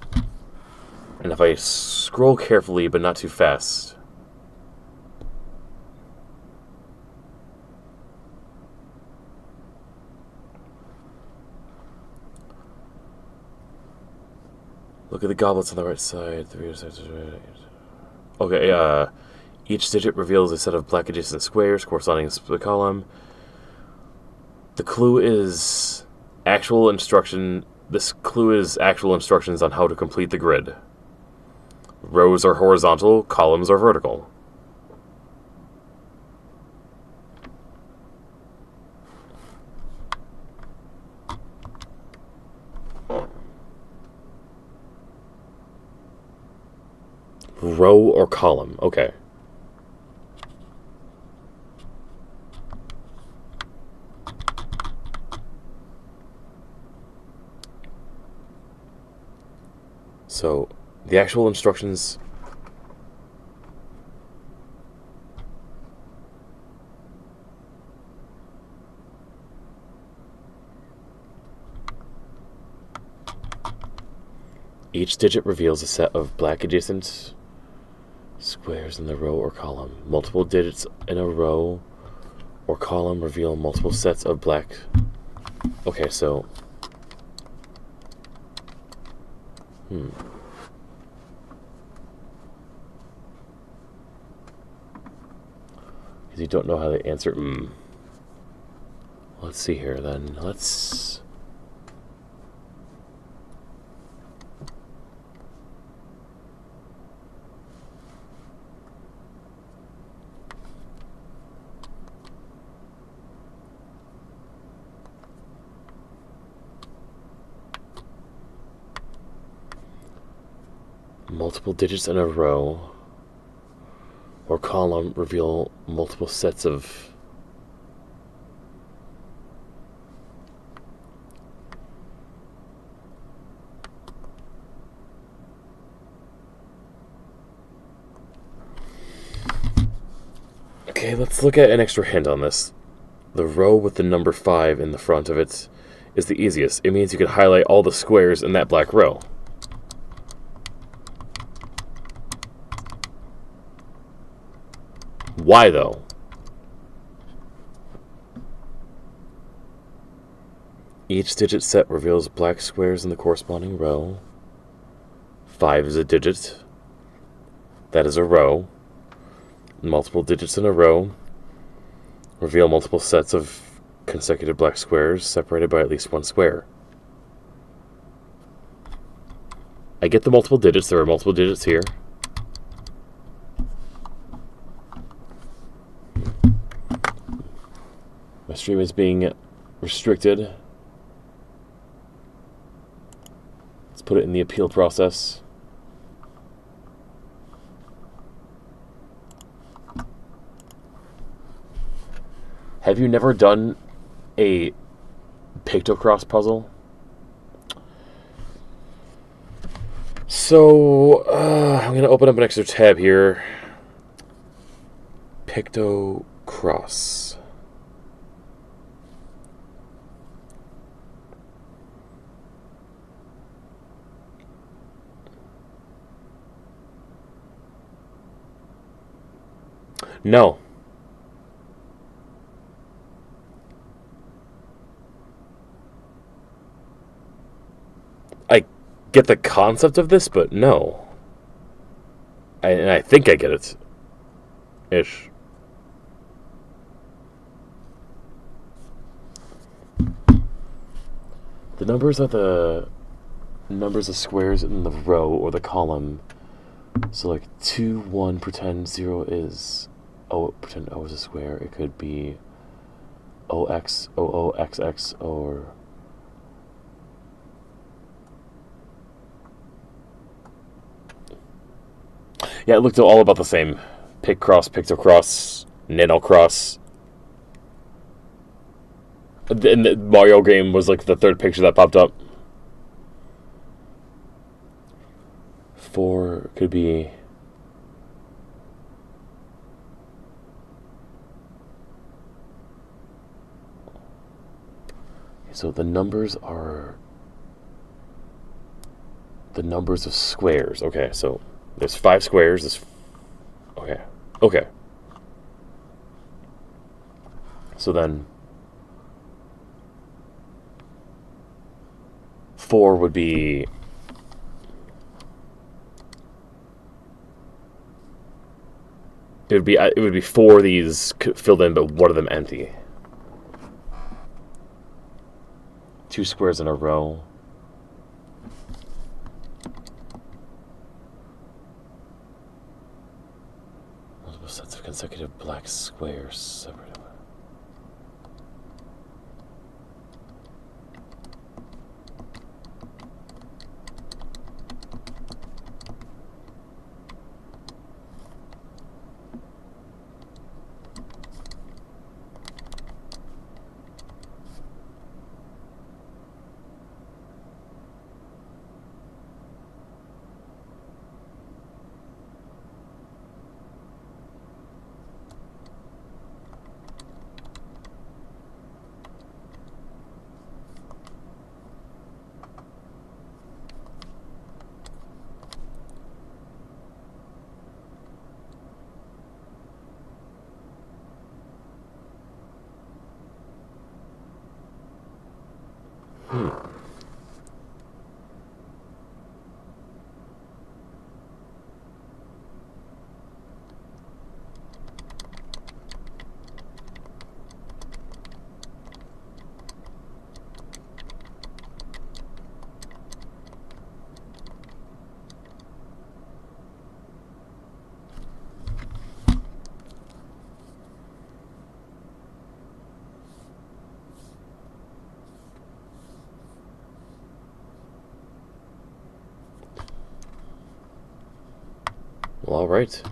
And if I scroll carefully, but not too fast... Look at the goblets on the right side. Okay, each digit reveals a set of black adjacent squares corresponding to the column. The clue is actual instruction. This clue is actual instructions on how to complete the grid. Rows are horizontal, columns are vertical. Row or column, okay. So, the actual instructions... Each digit reveals a set of black adjacent squares in the row or column. Multiple digits in a row or column reveal multiple sets of black... Okay, so... Because you don't know how to answer... Let's see here, then. Let's... Multiple digits in a row or column reveal multiple sets of... Okay, let's look at an extra hint on this. The row with the number 5 in the front of it is the easiest. It means you can highlight all the squares in that black row. Why, though? Each digit set reveals black squares in the corresponding row. 5 is a digit. That is a row. Multiple digits in a row reveal multiple sets of consecutive black squares separated by at least one square. I get the multiple digits. There are multiple digits here. My stream is being restricted. Let's put it in the appeal process. Have you never done a Pictocross puzzle? So, I'm going to open up an extra tab here. Pictocross. No. I get the concept of this, but no. And I think I get it. Ish. The numbers are the numbers of squares in the row or the column. So like 2, 1, pretend 0 is... Oh, pretend O is a square. It could be OX, OOXX, or... Yeah, it looked all about the same. Picross, Pictocross, Nanocross. And the Mario game was like the third picture that popped up. 4 could be... So the numbers are the numbers of squares. Okay, so there's 5 squares. Okay. Okay. So then 4 would be it would be 4 of these filled in, but one of them empty. 2 squares in a row. Multiple sets of consecutive black squares separated. Well, all right.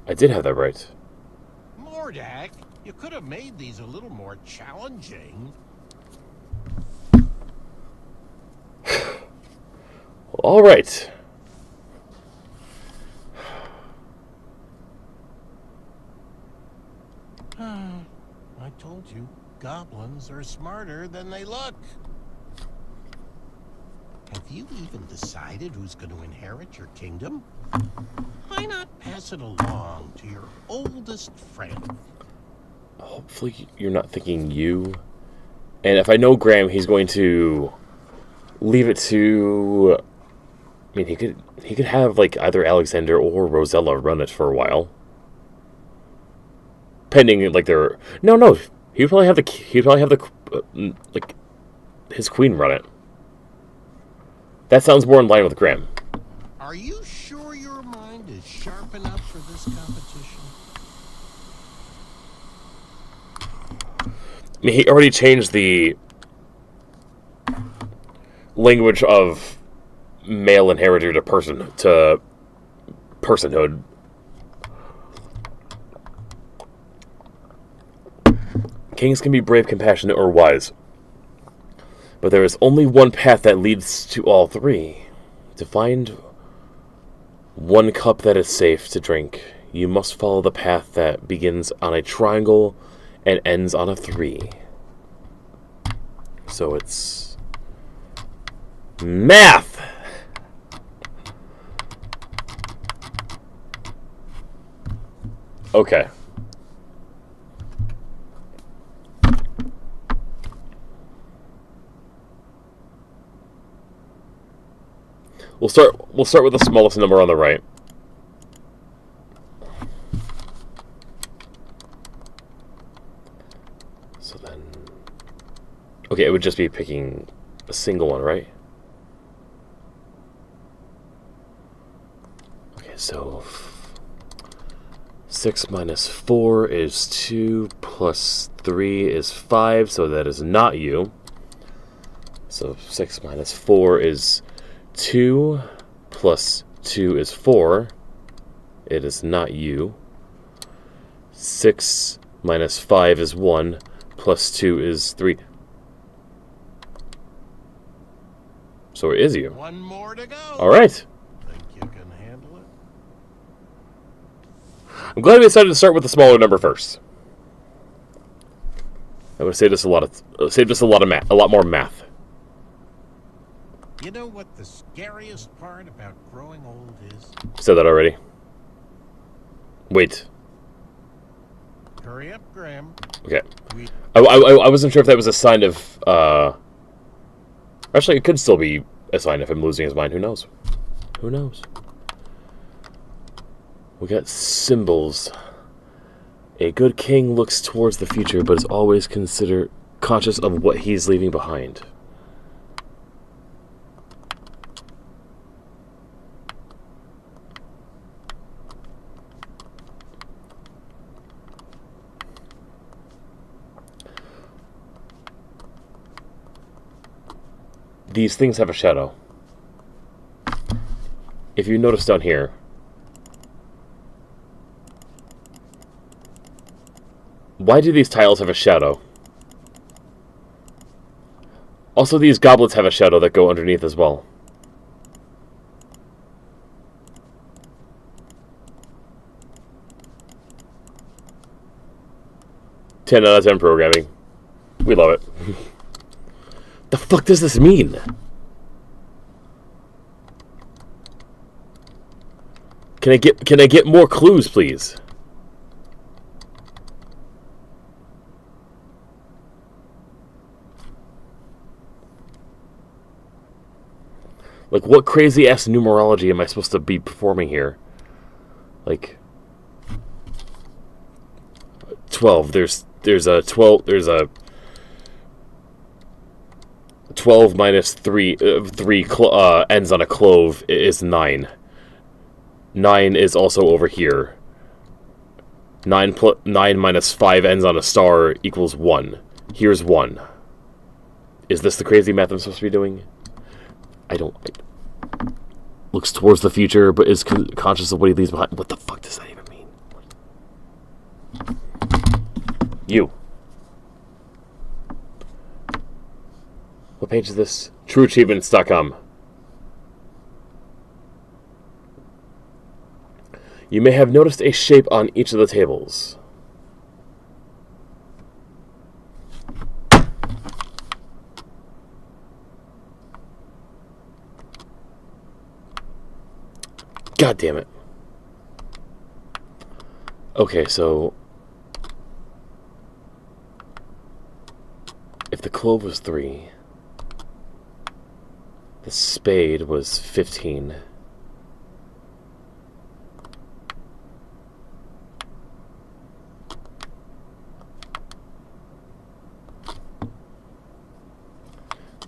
I did have that right. Mordak, you could have made these a little more challenging. All right. I told you, goblins are smarter than they look. Have you even decided who's going to inherit your kingdom? Why not pass it along to your oldest friend? Hopefully you're not thinking you. And if I know Graham, he's going to leave it to... I mean, he could have, like, either Alexander or Rosella run it for a while. Pending, like, their... No. He'd probably have the like, his queen run it. That sounds more in line with Graham. Are you sure your mind is sharp enough for this competition? I mean, he already changed the language of male inheritor to personhood. Kings can be brave, compassionate, or wise. But there is only one path that leads to all three. To find one cup that is safe to drink, you must follow the path that begins on a triangle and ends on a 3. So it's... math! Okay. We'll start with the smallest number on the right. So then... okay, it would just be picking a single one, right? Okay, so... 6 minus 4 is 2, plus 3 is 5, so that is not you. So 6 minus 4 is 2, plus 2 is 4. It is not you. 6 minus 5 is 1, plus 2 is 3. So it is you. One more to go. All right. Think you can handle it? I'm glad we decided to start with the smaller number first. That would saved us a lot of math, a lot more math. You know what the scariest part about growing old is? Said that already. Wait. Hurry up, Graham. Okay. We I wasn't sure if that was a sign of. Actually, it could still be a sign of him losing his mind. Who knows? Who knows? We got symbols. A good king looks towards the future, but is always conscious of what he's leaving behind. These things have a shadow. If you notice down here, why do these tiles have a shadow? Also, these goblets have a shadow that go underneath as well. "10 out of 10 programming. We love it." The fuck does this mean? Can I get more clues, please? Like, what crazy ass numerology am I supposed to be performing here? Like 12. There's a 12. There's a 12 minus 3, 3 ends on a clove is 9. 9 is also over here. 9 minus 5 ends on a star equals 1. Here's 1. Is this the crazy math I'm supposed to be doing? Looks towards the future, but is conscious of what he leaves behind. What the fuck does that even mean? You. What page is this? TrueAchievements.com. You may have noticed a shape on each of the tables. God damn it. Okay, so if the clove was 3, the spade was 15.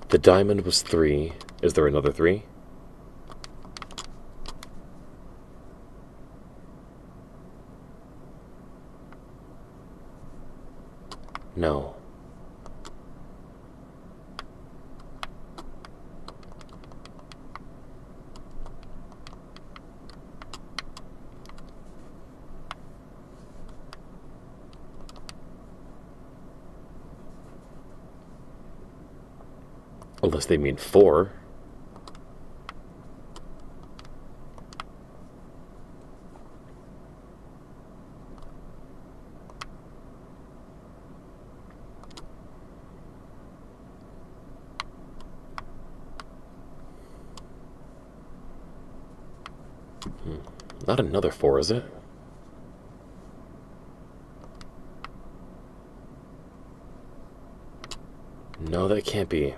The diamond was 3. Is there another 3? No. Unless they mean 4. Not another 4, is it? No, that can't be.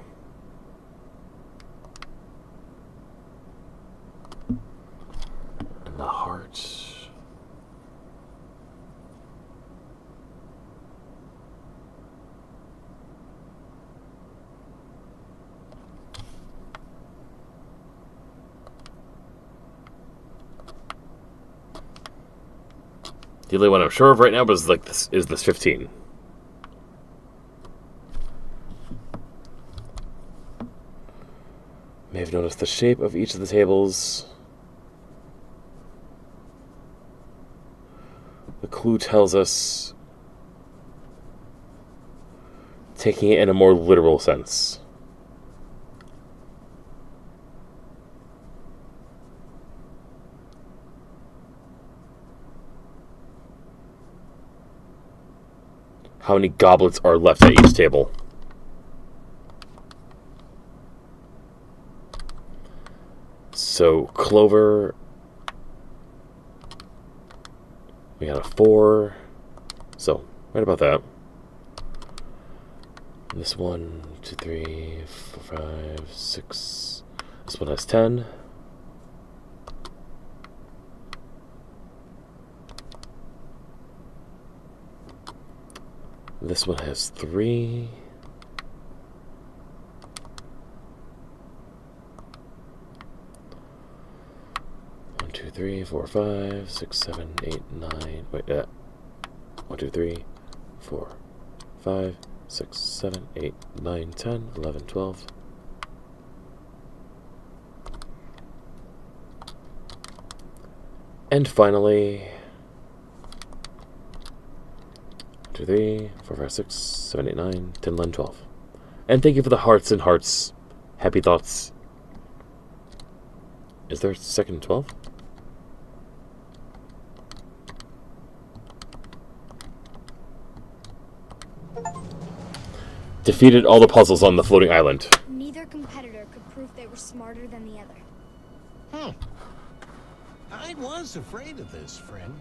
And the heart. The only one I'm sure of right now is like this 15. May have noticed the shape of each of the tables. The clue tells us, taking it in a more literal sense. how many goblets are left at each table. So, Clover, we got a 4, so, right about that. This 1, 2, 3, 4, 5, 6, this one has 10. This one has 3. One, 2, 3, 4, 5, 6, 7, 8, 9. Wait, 1, 2, 3, 4, 5, 6, 7, 8, 9, 10, 11, 12. And finally, 2, 3, 4, 5, 6, 7, 8, 9, 10, 11, 12. And thank you for the hearts and hearts. Happy thoughts. Is there a second 12? Defeated all the puzzles on the floating island. Neither competitor could prove they were smarter than the other. I was afraid of this, friend.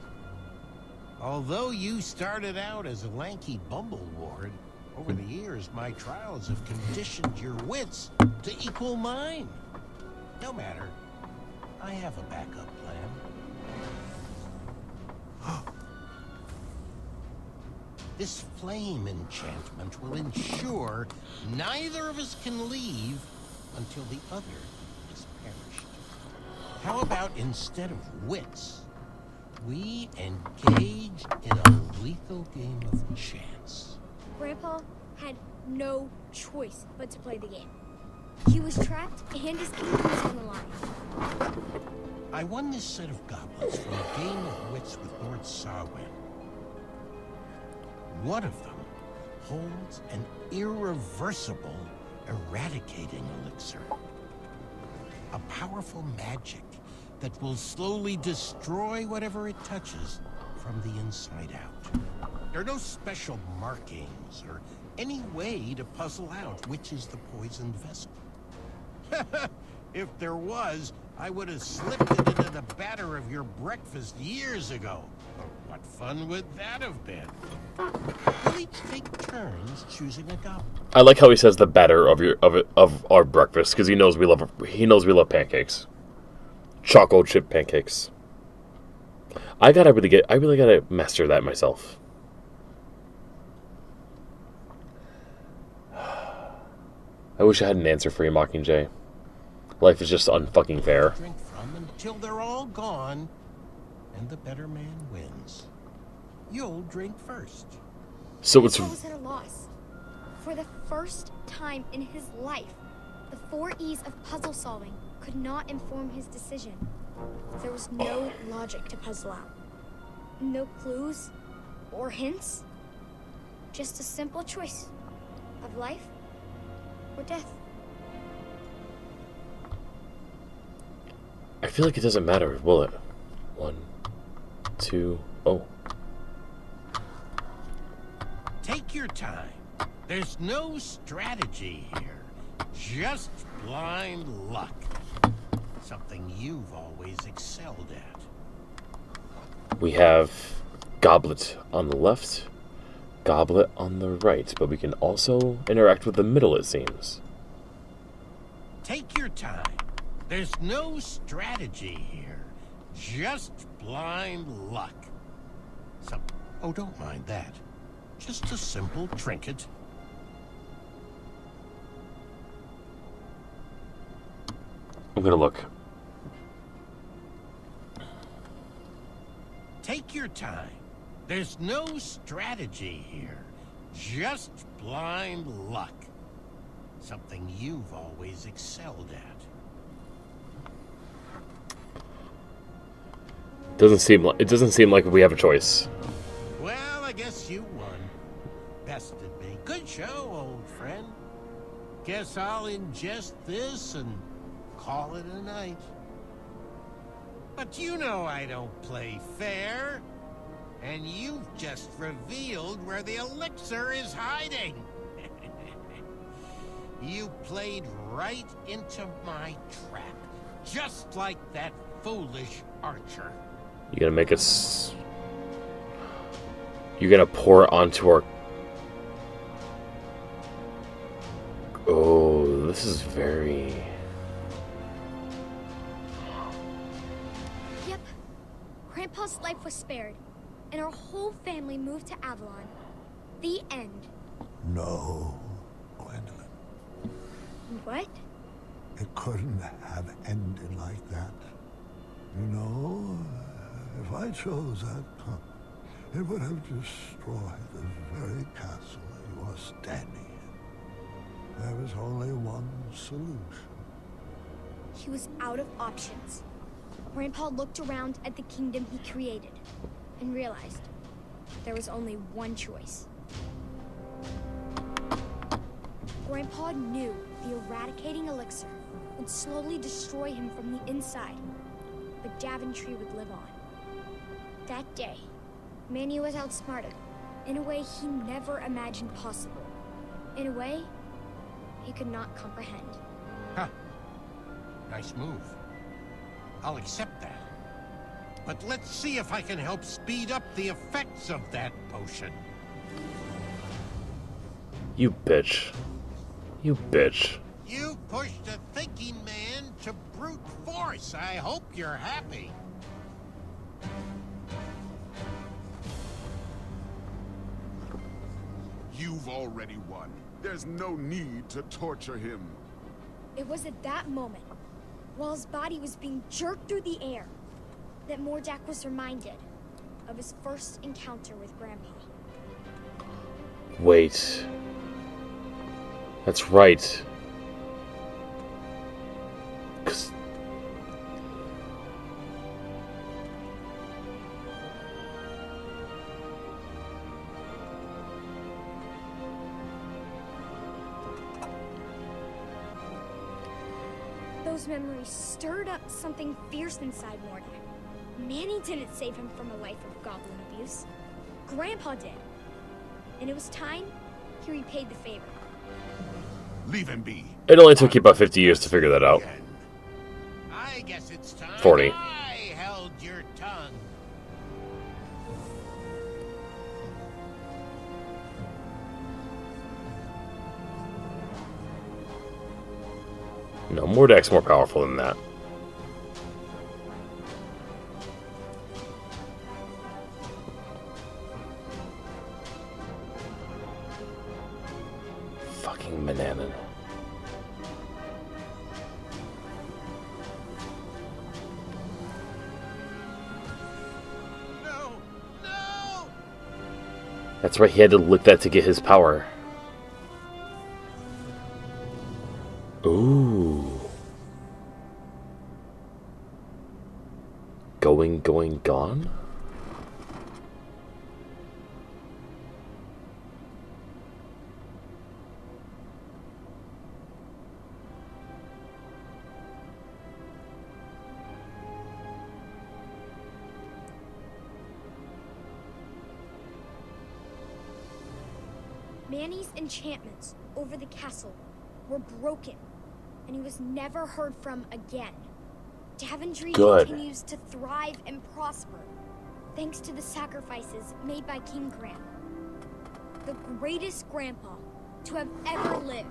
Although you started out as a lanky bumbleward, over the years my trials have conditioned your wits to equal mine. No matter. I have a backup plan. This flame enchantment will ensure neither of us can leave until the other has perished. How about instead of wits, we engage in a lethal game of chance? Grandpa had no choice but to play the game. He was trapped and his kingdom was on the line. I won this set of goblets from a game of wits with Lord Sarwyn. One of them holds an irreversible eradicating elixir. A powerful magic that will slowly destroy whatever it touches from the inside out. There are no special markings or any way to puzzle out which is the poisoned vessel. If there was, I would have slipped it into the batter of your breakfast years ago. What fun would that have been? We'll each take turns choosing a goblin. I like how he says the batter of our breakfast because he knows we love pancakes, chocolate chip pancakes. I really gotta master that myself. I wish I had an answer for you, Mockingjay. Life is just unfucking fair. Drink from until they're all gone, and the better man wins. You'll drink first. So it's Grandpa was at a loss. For the first time in his life, the 4 E's of puzzle solving could not inform his decision. There was no logic to puzzle out. No clues or hints. Just a simple choice of life or death. I feel like it doesn't matter, will it? 1, 2, oh. Take your time. There's no strategy here. Just blind luck. Something you've always excelled at. We have goblet on the left, goblet on the right, but we can also interact with the middle, it seems. Take your time. There's no strategy here. Just blind luck. Oh, don't mind that. Just a simple trinket. I'm gonna look. Take your time. There's no strategy here. Just blind luck. Something you've always excelled at. It doesn't seem like we have a choice. Well, I guess you won. Bested me. Good show, old friend. Guess I'll ingest this and call it a night. But you know I don't play fair. And you've just revealed where the elixir is hiding. You played right into my trap, just like that foolish archer. You're gonna make us... You're gonna pour it onto our... Oh, this is very... Yep. Grandpa's life was spared, and our whole family moved to Avalon. The end. No, Gwendolyn. What? It couldn't have ended like that. You know, if I chose that cup, it would have destroyed the very castle you are standing in. There was only one solution. He was out of options. Grandpa looked around at the kingdom he created and realized there was only one choice. Grandpa knew the eradicating elixir would slowly destroy him from the inside, but Daventry would live on. That day, Manny was outsmarted in a way he never imagined possible. In a way he could not comprehend. Huh. Nice move. I'll accept that. But let's see if I can help speed up the effects of that potion. You bitch. You bitch. You pushed a thinking man to brute force. I hope you're happy. You've already won. There's no need to torture him. It was at that moment, while his body was being jerked through the air, that Mordak was reminded of his first encounter with Grandpa. Wait. That's right. 'Cause... Those memories stirred up something fierce inside Mordak. Manny didn't save him from a life of goblin abuse. Grandpa did. And it was time he repaid the favor. Leave him be. It only took you about 50 years to figure that out. Again. I guess it's time 40. I held your tongue. No, Mordak's more powerful than that. Fucking Manannan. No! No! That's right, he had to lick that to get his power. Ooh. Going, gone? Manny's enchantments over the castle were broken, and he was never heard from again. Daventry Good. continues to thrive and prosper, thanks to the sacrifices made by King Graham, the greatest grandpa to have ever lived.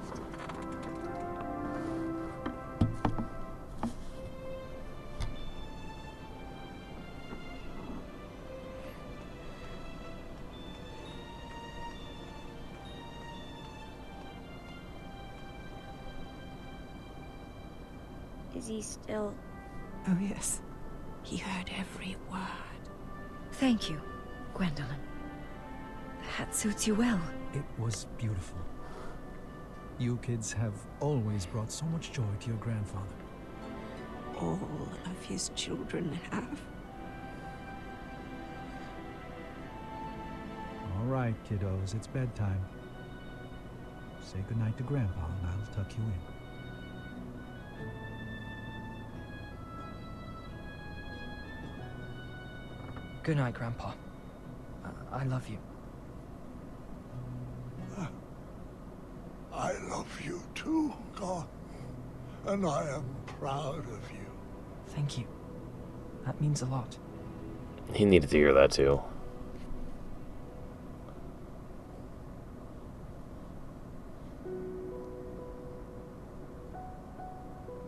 Is he still... Oh, yes. He heard every word. Thank you, Gwendolyn. The hat suits you well. It was beautiful. You kids have always brought so much joy to your grandfather. All of his children have. All right, kiddos, it's bedtime. Say goodnight to Grandpa and I'll tuck you in. Good night, Grandpa. I love you. I love you too, God. And I am proud of you. Thank you. That means a lot. He needed to hear that too.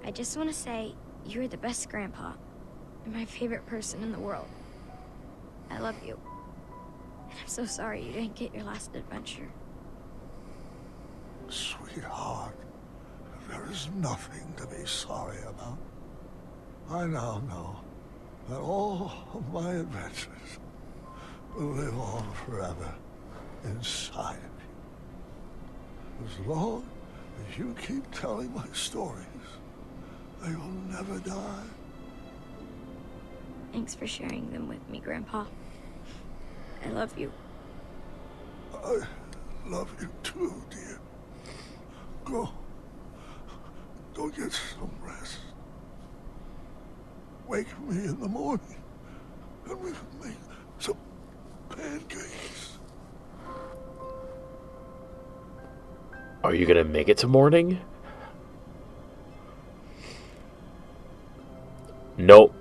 I just want to say, you're the best grandpa. You're my favorite person in the world. I love you. And I'm so sorry you didn't get your last adventure. Sweetheart, there is nothing to be sorry about. I now know that all of my adventures will live on forever inside of you. As long as you keep telling my stories, they will never die. Thanks for sharing them with me, Grandpa. I love you. I love you too, dear. Go get some rest. Wake me in the morning, and we can make some pancakes. Are you gonna make it to morning? Nope.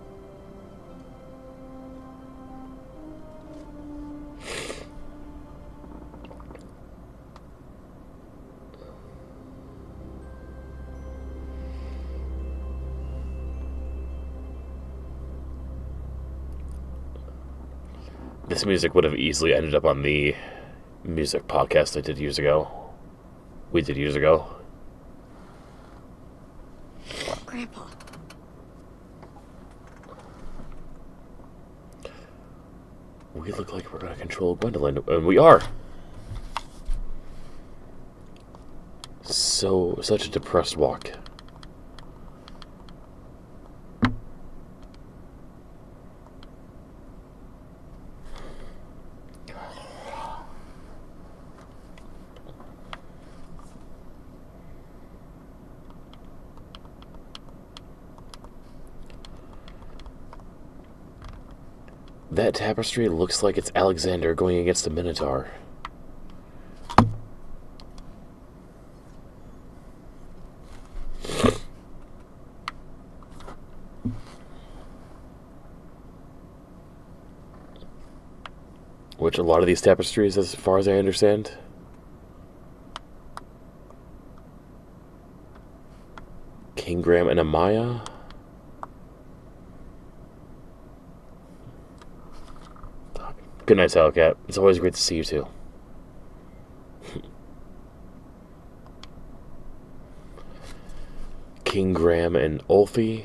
This music would have easily ended up on the music podcast I did years ago. We did years ago. Grandpa. We look like we're gonna control Gwendolyn, and we are. Such a depressed walk. That tapestry looks like it's Alexander going against the Minotaur. Which a lot of these tapestries, as far as I understand, King Graham and Amaya. Good night, Hellcat. It's always great to see you too. King Graham and Ulfi.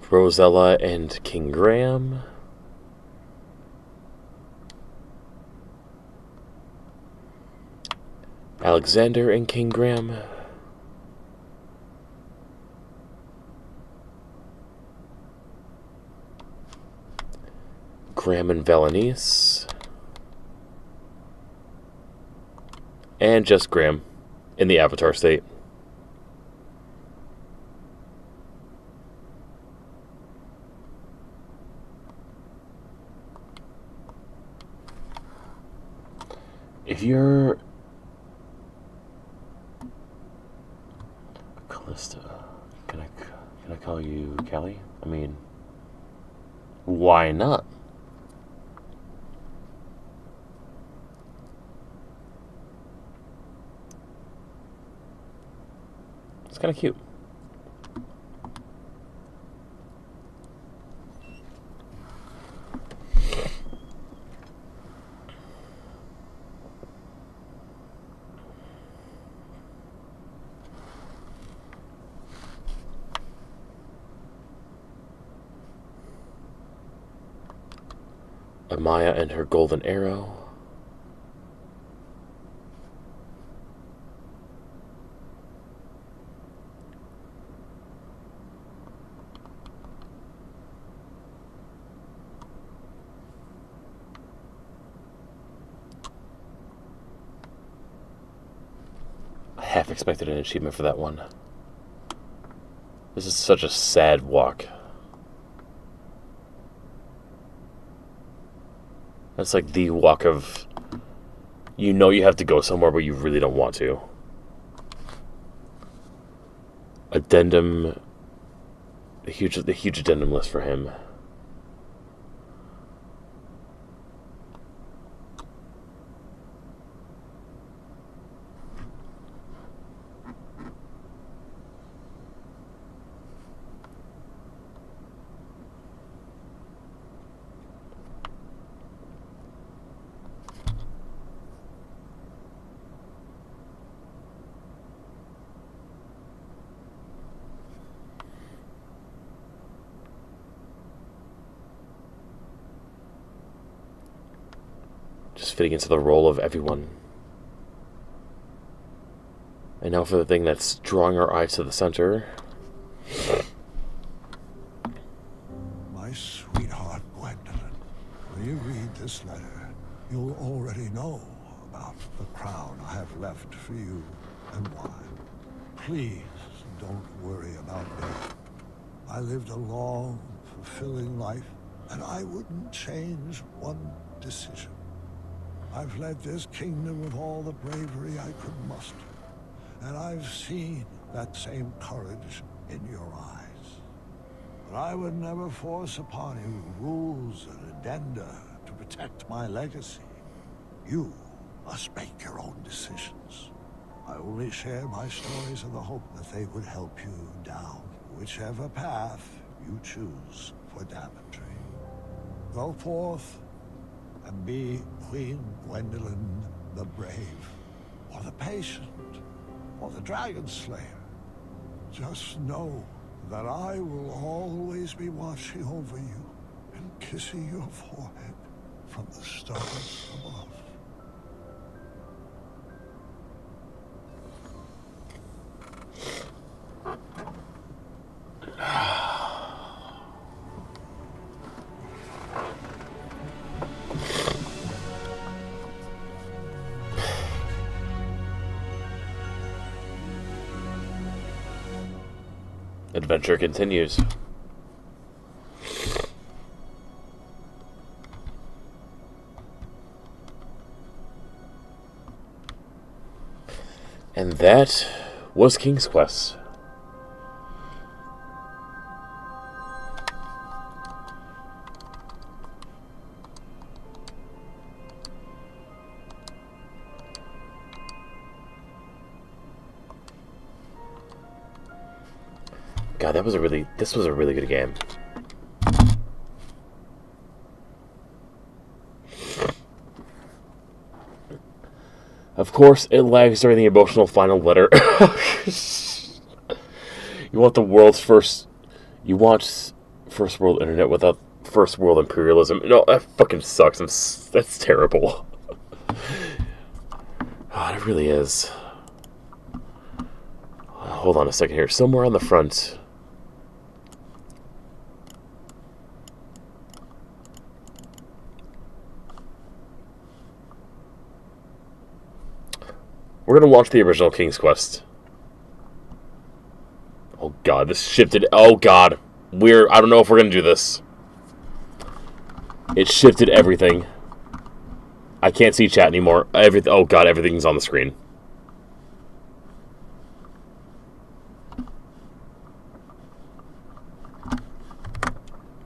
Rosella and King Graham. Alexander and King Graham. Graham and Valenice. And just Graham in the Avatar state. If you're Callista, can I call you Callie? I mean, why not? It's kind of cute. Amaya and her golden arrow. I half expected an achievement for that one. This is such a sad walk. That's like the walk of... You know you have to go somewhere, but you really don't want to. Addendum... The huge addendum list for him. Just fitting into the role of everyone. And now for the thing that's drawing our eyes to the center. My sweetheart, Gwendolyn, when you read this letter, you'll already know about the crown I have left for you and why. Please don't worry about me. I lived a long, fulfilling life, and I wouldn't change one decision. I've led this kingdom with all the bravery I could muster, and I've seen that same courage in your eyes. But I would never force upon you rules and addenda to protect my legacy. You must make your own decisions. I only share my stories in the hope that they would help you down whichever path you choose for Daventry. Go forth and be Queen Gwendolyn the Brave, or the Patient, or the Dragon Slayer. Just know that I will always be watching over you and kissing your forehead from the stars above. Adventure continues. And that was King's Quest. God, this was a really good game. Of course, it lags during the emotional final letter. You want first world internet without first world imperialism. No, that fucking sucks. That's terrible. God, it really is. Hold on a second here. Somewhere on the front. We're gonna launch the original King's Quest. Oh god, this shifted. Oh god. I don't know if we're gonna do this. It shifted everything. I can't see chat anymore. Oh god, everything's on the screen.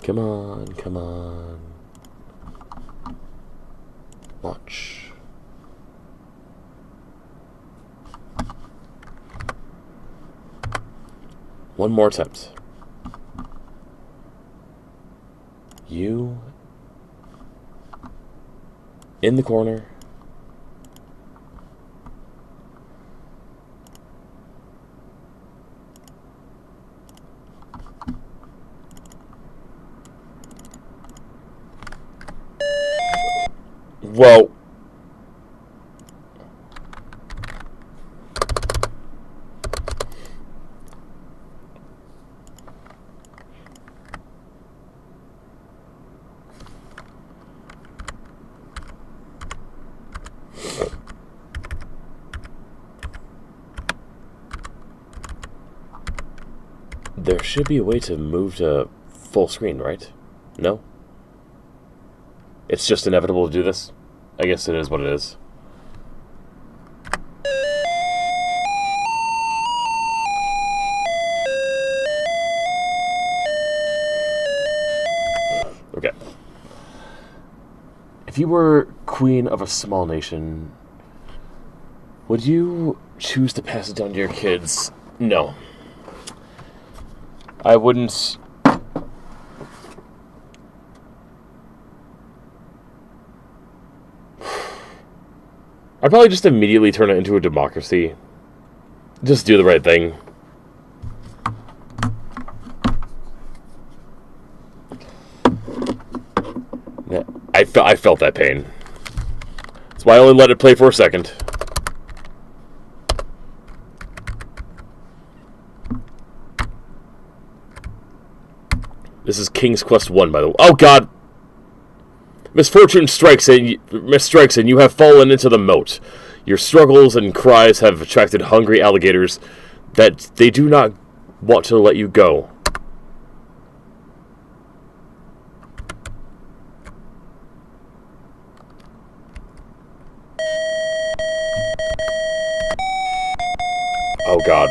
Come on, come on. Launch. One more attempt. You in the corner. Whoa. There should be a way to move to full screen, right? No? It's just inevitable to do this. I guess it is what it is. Okay. If you were queen of a small nation, would you choose to pass it down to your kids? No. I wouldn't. I'd probably just immediately turn it into a democracy. Just do the right thing. Yeah, I felt that pain. That's why I only let it play for a second. This is King's Quest 1, by the way. Oh, God! Misfortune strikes and you have fallen into the moat. Your struggles and cries have attracted hungry alligators that they do not want to let you go. Oh, God.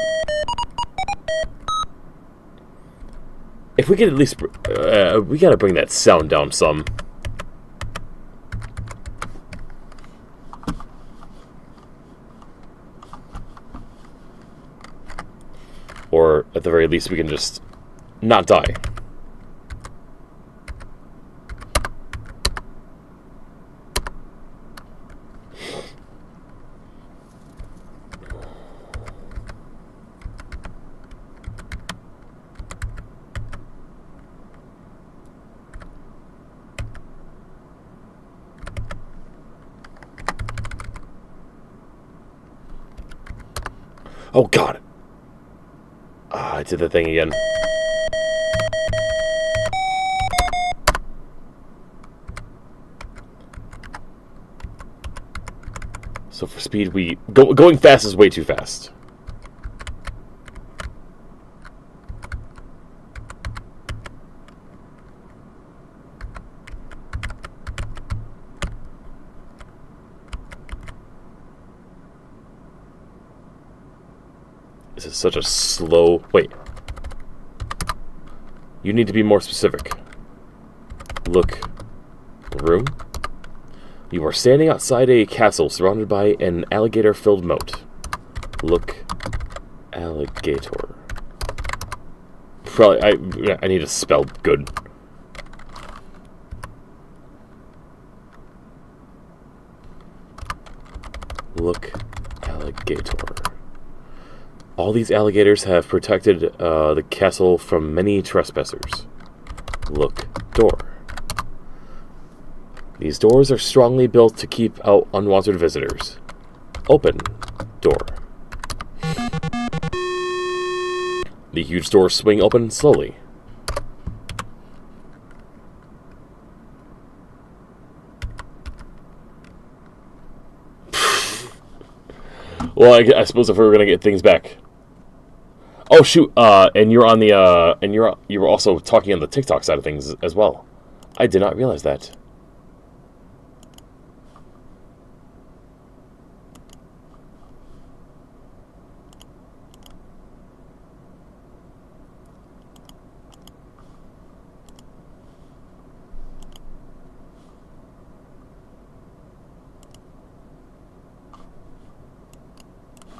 If we could at least... we gotta bring that sound down some. Or, at the very least, we can just not die. Oh, God. I did the thing again. So for speed, going fast is way too fast. This is such a slow... Wait. You need to be more specific. Look. Room? You are standing outside a castle surrounded by an alligator-filled moat. Look. Alligator. Probably... I need to spell good. Look. Alligator. All these alligators have protected the castle from many trespassers. Look, door. These doors are strongly built to keep out unwanted visitors. Open, door. The huge doors swing open slowly. Well, I suppose if we were gonna get things back. Oh shoot! And you're on the you were also talking on the TikTok side of things as well. I did not realize that.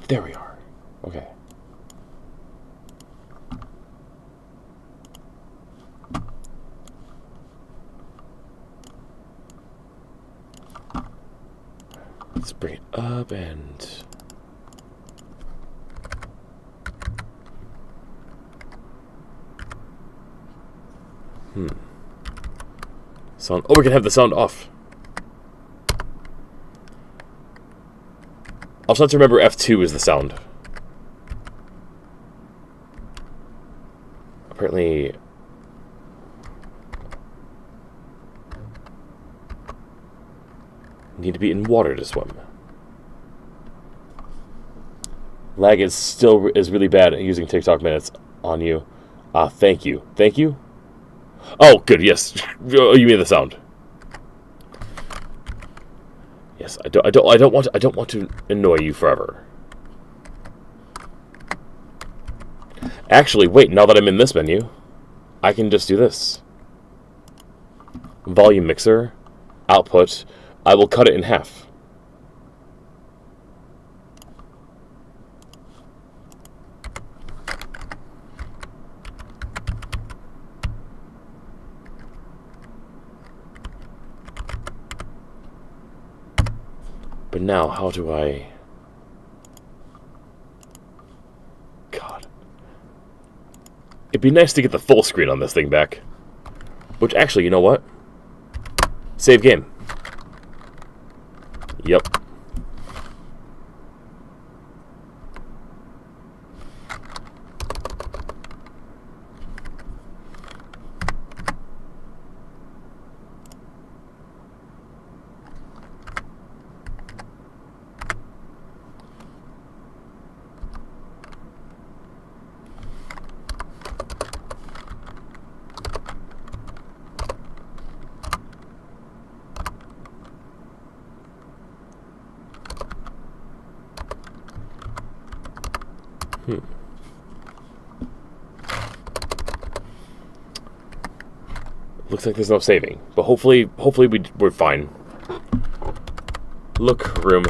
There we are. Okay. Let's bring it up and... Sound... Oh, we can have the sound off. Also have to remember F2 is the sound. Apparently... need to be in water to swim. Lag is still really bad at using TikTok minutes on you. Thank you. Thank you? Oh, good, yes. You mean the sound. Yes, I don't want to annoy you forever. Actually, wait, now that I'm in this menu, I can just do this. Volume mixer, output, I will cut it in half. But now, how do I... God. It'd be nice to get the full screen on this thing back. Which, actually, you know what? Save game. Yep. Looks like there's no saving, but hopefully we're fine. Look, room.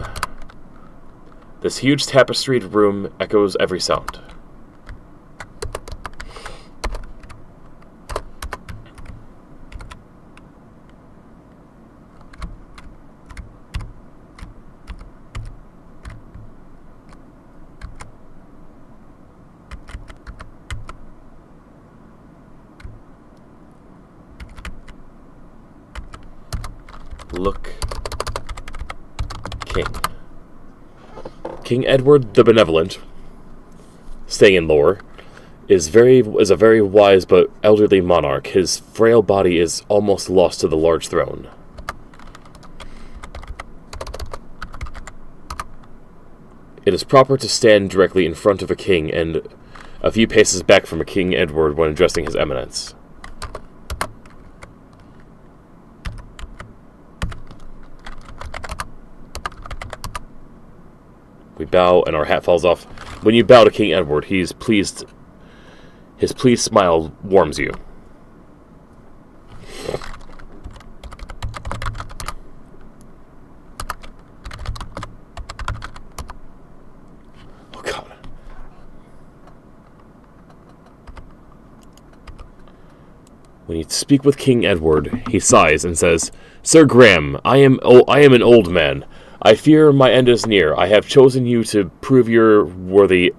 This huge tapestried room echoes every sound. Look, King. King Edward the Benevolent, staying in lore, is a very wise but elderly monarch. His frail body is almost lost to the large throne. It is proper to stand directly in front of a king and a few paces back from a King Edward when addressing his eminence. We bow and our hat falls off. When you bow to King Edward, he's pleased. His pleased smile warms you. Oh God. When you speak with King Edward, he sighs and says, "Sir Graham, I am an old man. I fear my end is near. I have chosen you to prove yourself worthy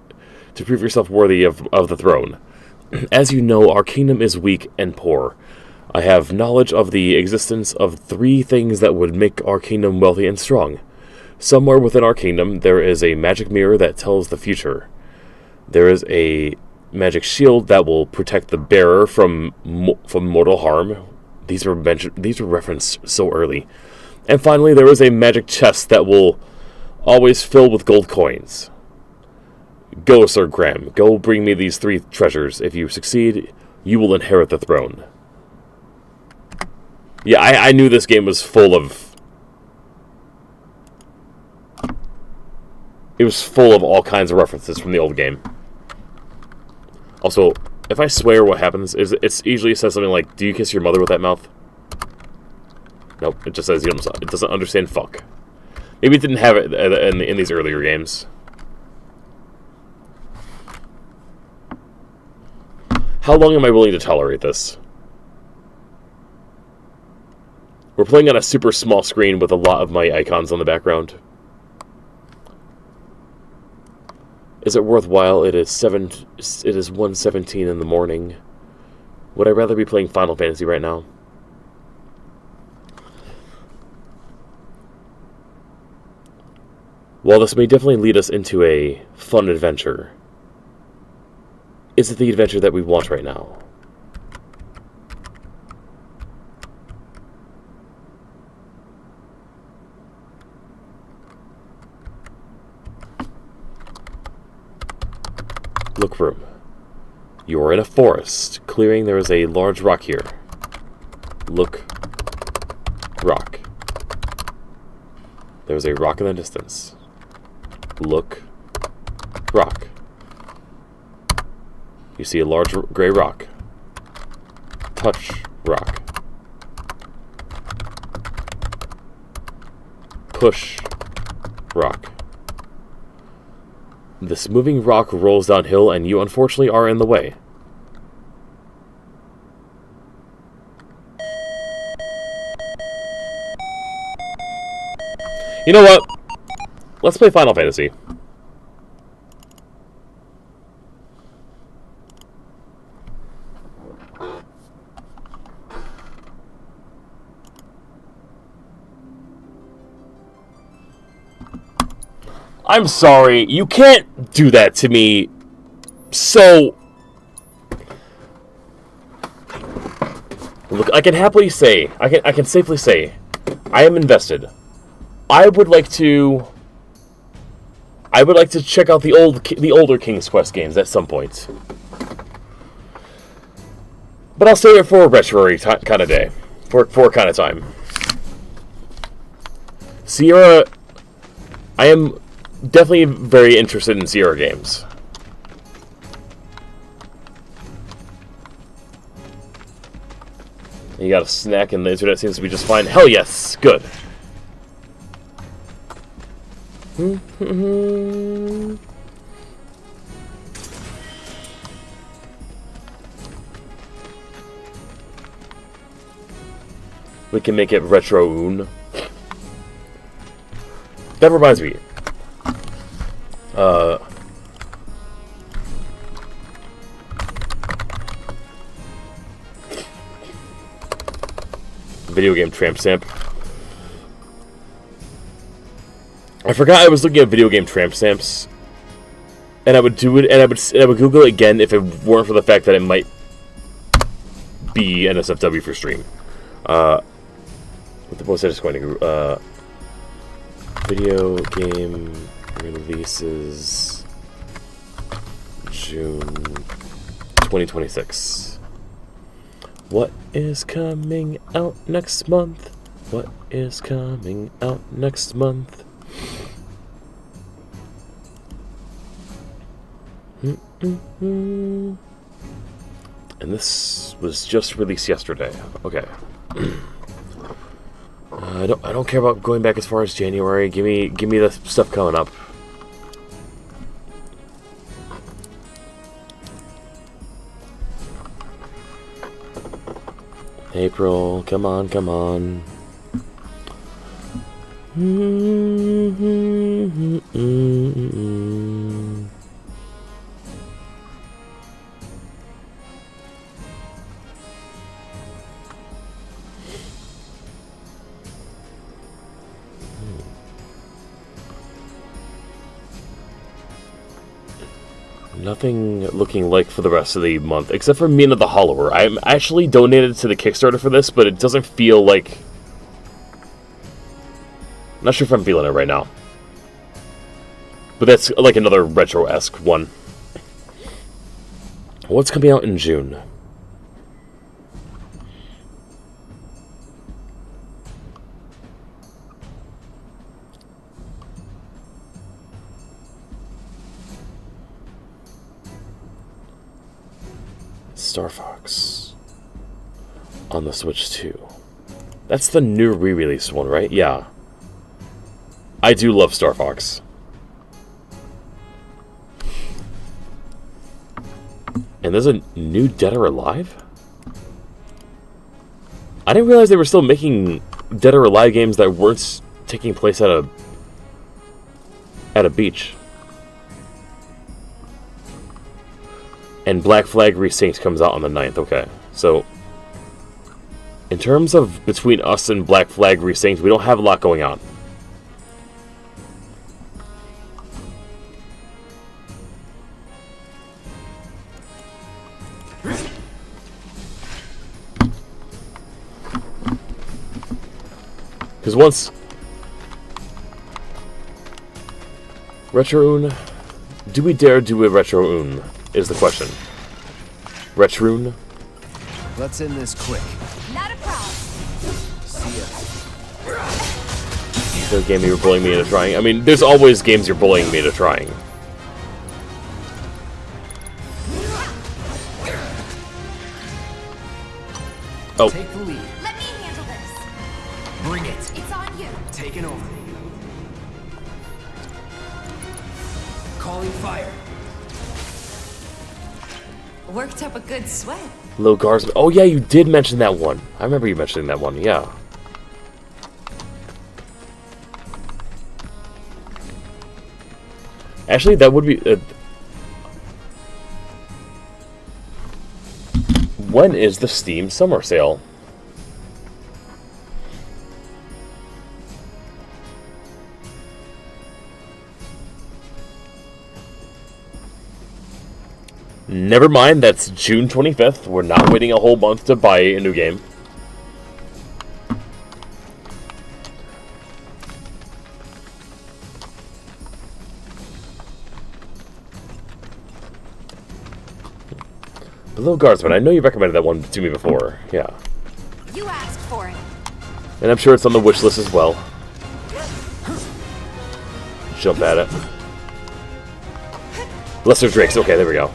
of the throne. As you know, our kingdom is weak and poor. I have knowledge of the existence of 3 things that would make our kingdom wealthy and strong. Somewhere within our kingdom, there is a magic mirror that tells the future. There is a magic shield that will protect the bearer from mortal harm." These were referenced so early. And finally, there is a magic chest that will always fill with gold coins. Go, Sir Graham. Go bring me these 3 treasures. If you succeed, you will inherit the throne. Yeah, I knew this game was full of... It was full of all kinds of references from the old game. Also, if I swear, what happens is it usually says something like, "Do you kiss your mother with that mouth?" Nope, it just says it doesn't understand fuck. Maybe it didn't have it in these earlier games. How long am I willing to tolerate this? We're playing on a super small screen with a lot of my icons on the background. Is it worthwhile? It is 1:17 in the morning. Would I rather be playing Final Fantasy right now? While this may definitely lead us into a fun adventure, is it the adventure that we want right now? Look, room. You are in a forest. Clearing, there is a large rock here. Look. Rock. There's a rock in the distance. Look. Rock. You see a large gray rock. Touch rock. Push rock. This moving rock rolls downhill and you unfortunately are in the way. You know what? Let's play Final Fantasy. I'm sorry, you can't do that to me. So, look, I can happily say, I can safely say, I am invested. I would like to check out the older King's Quest games at some point. But I'll save it for a retro kind of day, for kind of time. Sierra, I am definitely very interested in Sierra games. You got a snack and the internet seems to be just fine. Hell yes, good. We can make it retro-oon. That reminds me. Video game tramp stamp. I forgot I was looking at video game tramp stamps, and I would do it, and I would Google it again if it weren't for the fact that it might be NSFW for stream. What was I just going to video game releases June 2026. What is coming out next month? What is coming out next month? And this was just released yesterday. Okay. I don't care about going back as far as January. Give me the stuff coming up. April, come on, come on. Nothing looking like for the rest of the month, except for Mina the Hollower. I'm actually donated to the Kickstarter for this, but it doesn't feel like... Not sure if I'm feeling it right now. But that's like another retro-esque one. What's coming out in June? Star Fox on the Switch 2. That's the new re-release one, right? Yeah. I do love Star Fox. And there's a new Dead or Alive? I didn't realize they were still making Dead or Alive games that weren't taking place at a beach. And Black Flag Resynced comes out on the 9th. Okay, so in terms of between us and Black Flag Resynced, we don't have a lot going on. Because once Retro-oon, do we dare do a Retro-oon? Is the question. Retro-oon? Let's end this quick. Not a problem. See ya. The game you were bullying me into trying. I mean, there's always games you're bullying me into trying. Oh. Take the lead. Let me handle this. Bring it. It's on you. Taking over. Calling fire. Worked up a good sweat. Lil Guardsman. Oh yeah, you did mention that one. I remember you mentioning that one. Yeah. Actually, that would be. When is the Steam Summer Sale? Never mind, that's June 25th. We're not waiting a whole month to buy a new game. The Little Guardsman, I know you recommended that one to me before. Yeah. You asked for it. And I'm sure it's on the wish list as well. Jump at it. Lesser Drakes, okay, there we go.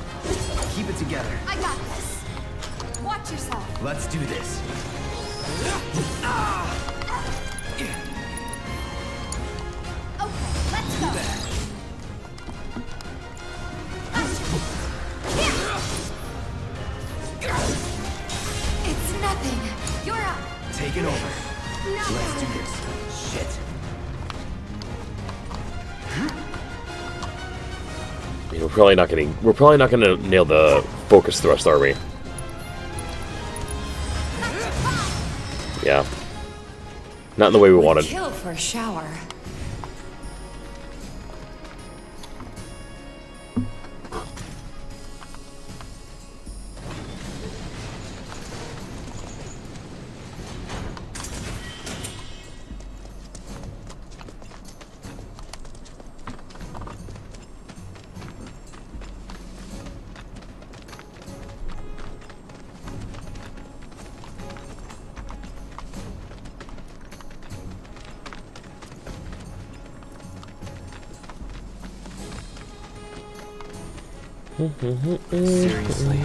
Keep it together. I got this. Watch yourself. Let's do this. Okay, let's go. It's nothing. You're up. Taking over. Not Let's do bad. this. Shit. I mean, we're probably not gonna nail the focus thrust, are we? Yeah. Not in the way we wanted. Kill for a shower. Seriously.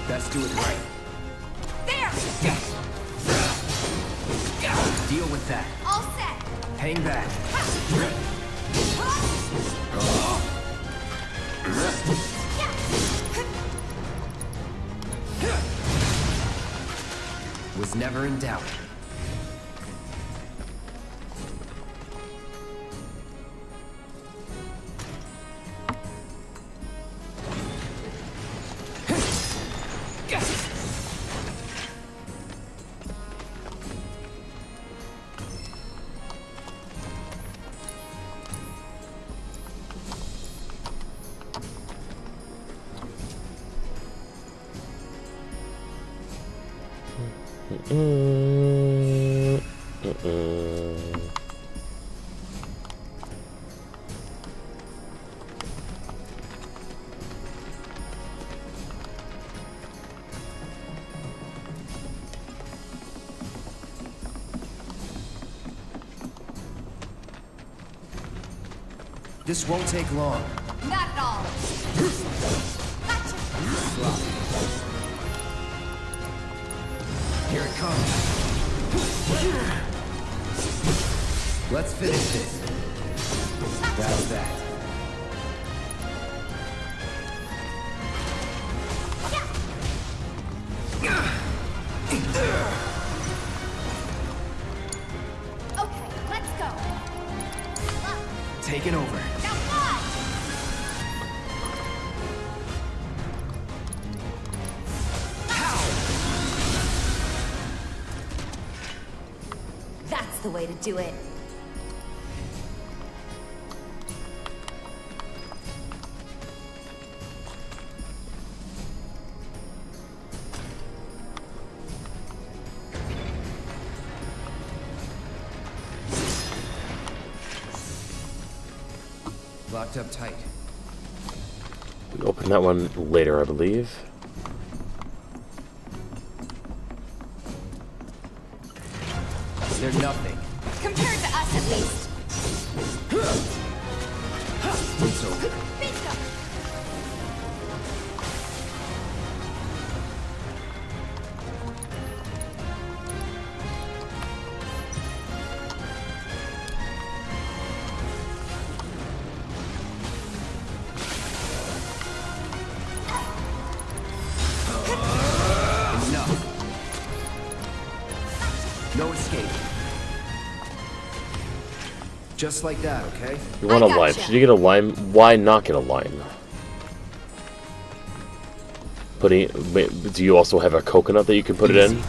Best do it right. There. Deal with that. All set. Hang back. Was never in doubt. This won't take long. Not at all. Gotcha. Here it comes. Let's finish this. That's that. Okay, let's go. Taking over. Now fly. That's the way to do it. Locked up tight. We open that one later, I believe. They're nothing. Compared to us, at least. It's over. Bingo! Enough. No escape. Just like that, okay? You want a I lime. gotcha. Should you get a lime? Why not get a lime? Do you also have a coconut that you can put it in?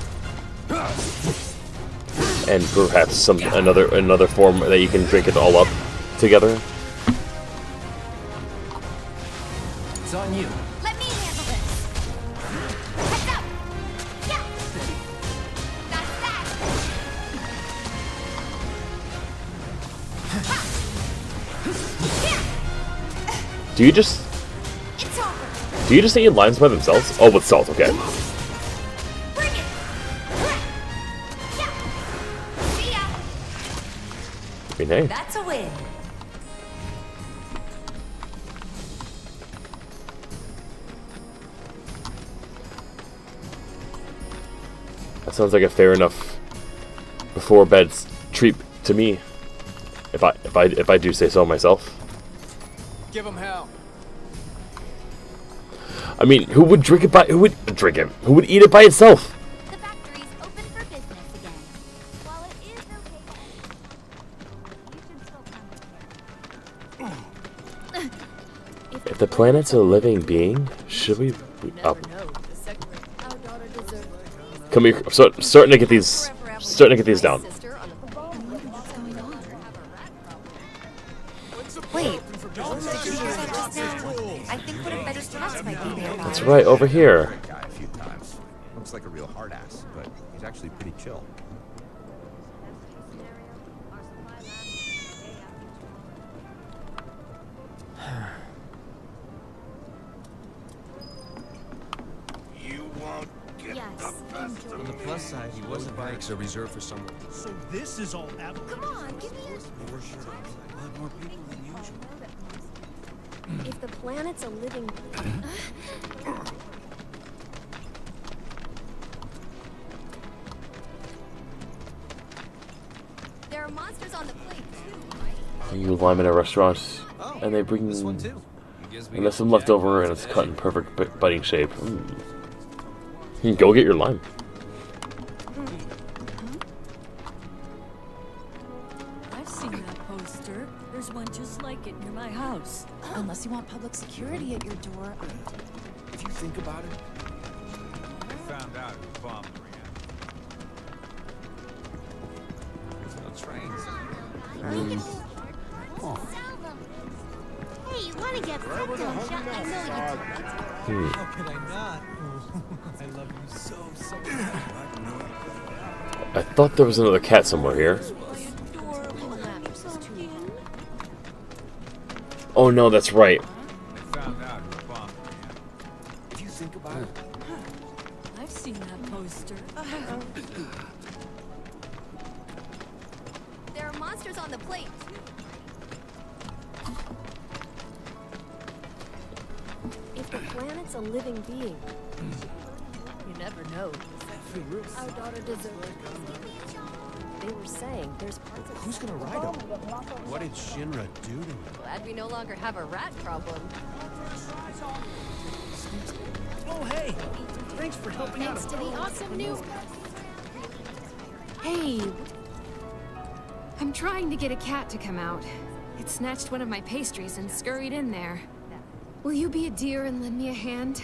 And perhaps another form that you can drink it all up together? It's on you. Let me handle this. Heads up! Yeah! That's that! Do you just It's over! eat limes by themselves? Oh, with salt, okay. Bring it! Yeah! See ya! I mean, hey. That's a win. That sounds like a fair enough before bed treat to me. If I do say so myself. Give him hell. I mean, who would drink it by? Who would drink it? Who would eat it by itself? The factory's open for business again. While it is okay, you should still come If the planet's a living being, should we? Up. Come here. Starting to get these down. Wait, I think one of Betty's cats might be nearby. That's right, over here. Guy a few times. Looks like a real hard ass, but he's actually pretty chill. You won't get Yes, enjoy. On the plus side, he wasn't right. Bikes are reserved for someone. So this is all Apple. Come on, give me a... More people than usual. If the planet's a living... There are monsters on the plate, too, right? You lime in a restaurant, and they bring. This one too. And there's some left over, and it's cut in perfect biting shape. Go get your lime. I've seen that poster. There's one just like it near my house. Unless you want public security at your door. If you think about it, Found out who bombed the reactor. there's no trains. Hey, you wanna get fucked on shot? I know you do. How could I not? I love you so much. I thought there was another cat somewhere here. Oh no, that's right. They found out who bombed the reactor. If you think about it, I've seen that poster. There are monsters on the plate. If the planet's a living being, you never know. Our daughter deserves. They were saying there's parts of. who's gonna ride him? What did Shinra do to him? Glad we no longer have a rat problem. Oh, hey! Thanks for helping out. Thanks to the awesome new... Hey! I'm trying to get a cat to come out. It snatched one of my pastries and scurried in there. Will you be a dear and lend me a hand?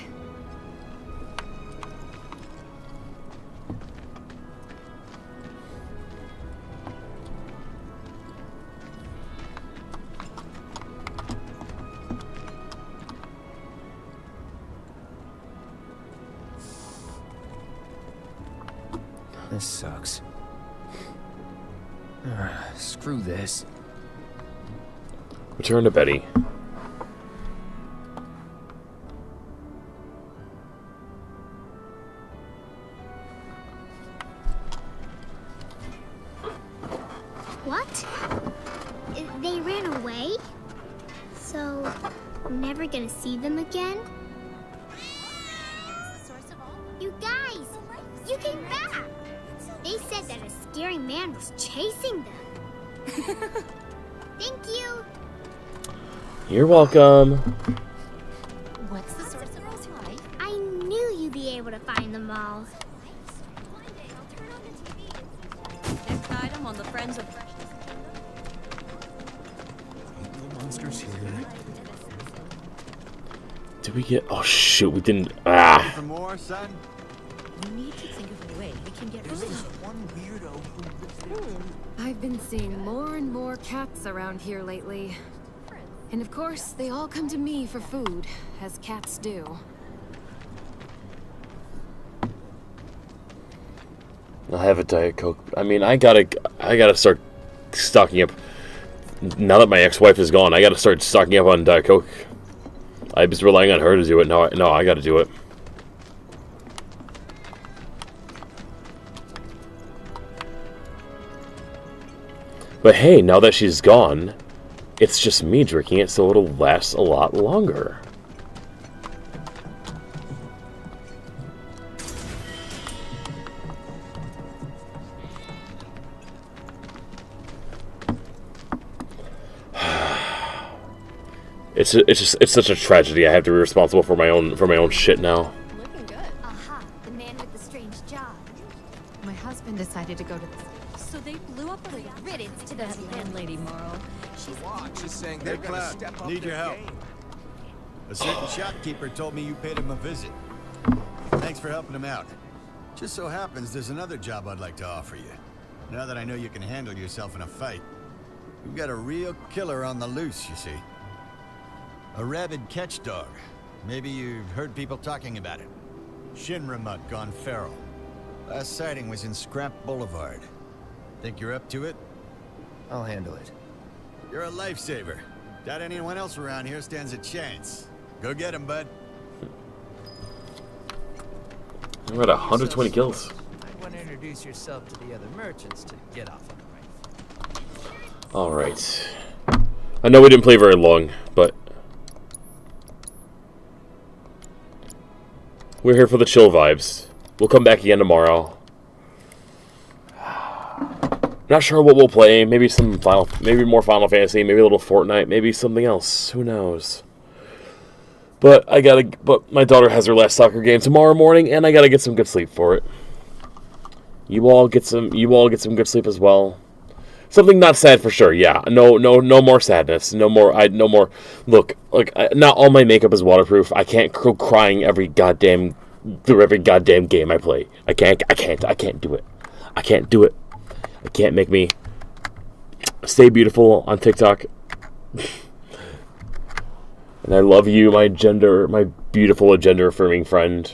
This sucks. Screw this. Return to Betty. What? They ran away? So, never gonna see them again? You guys! You came back! They said that a scary man was chasing them. Thank you! You're welcome. What's the source of Rose life? I knew you'd be able to find them all. Next item on the Friends of No monsters here. Did we get... Oh, shoot. We didn't... Ah. For more, son? You need to think of a way we can get rid of this one weirdo who... I've been seeing more and more cats around here lately. And of course, they all come to me for food, as cats do. I have a Diet Coke. I mean, I gotta start stocking up. Now that my ex-wife is gone, I gotta start stocking up on Diet Coke. I was relying on her to do it. No, I gotta do it. But hey, now that she's gone, it's just me drinking it, so it'll last a lot longer. It's such a tragedy. I have to be responsible for my own shit now. Looking good. Aha, the man with the strange job. My husband decided to go to this. So they blew up a Riddance to those landlady, Marl. Watch is saying Hey, they're gonna Cloud, step up need your their help. game. A certain shopkeeper told me you paid him a visit. Thanks for helping him out. Just so happens there's another job I'd like to offer you. Now that I know you can handle yourself in a fight. We've got a real killer on the loose, you see. A rabid catch dog. Maybe you've heard people talking about it. Shinramut gone feral. Last sighting was in Scrap Boulevard. Think you're up to it? I'll handle it. You're a lifesaver. Doubt anyone else around here stands a chance. Go get him, bud. We're at 120 kills. Might want to introduce yourself to the other merchants to get off on the right foot. Alright. I know we didn't play very long, but we're here for the chill vibes. We'll come back again tomorrow. Not sure what we'll play. Maybe maybe more Final Fantasy, maybe a little Fortnite, maybe something else. Who knows? But my daughter has her last soccer game tomorrow morning, and I gotta get some good sleep for it. You all get some good sleep as well. Something not sad for sure. Yeah, no more sadness. No more. Look, not all my makeup is waterproof. I can't go crying every goddamn game I play. I can't do it. I can't do it. I can't make me stay beautiful on TikTok. And I love you, my beautiful gender affirming friend.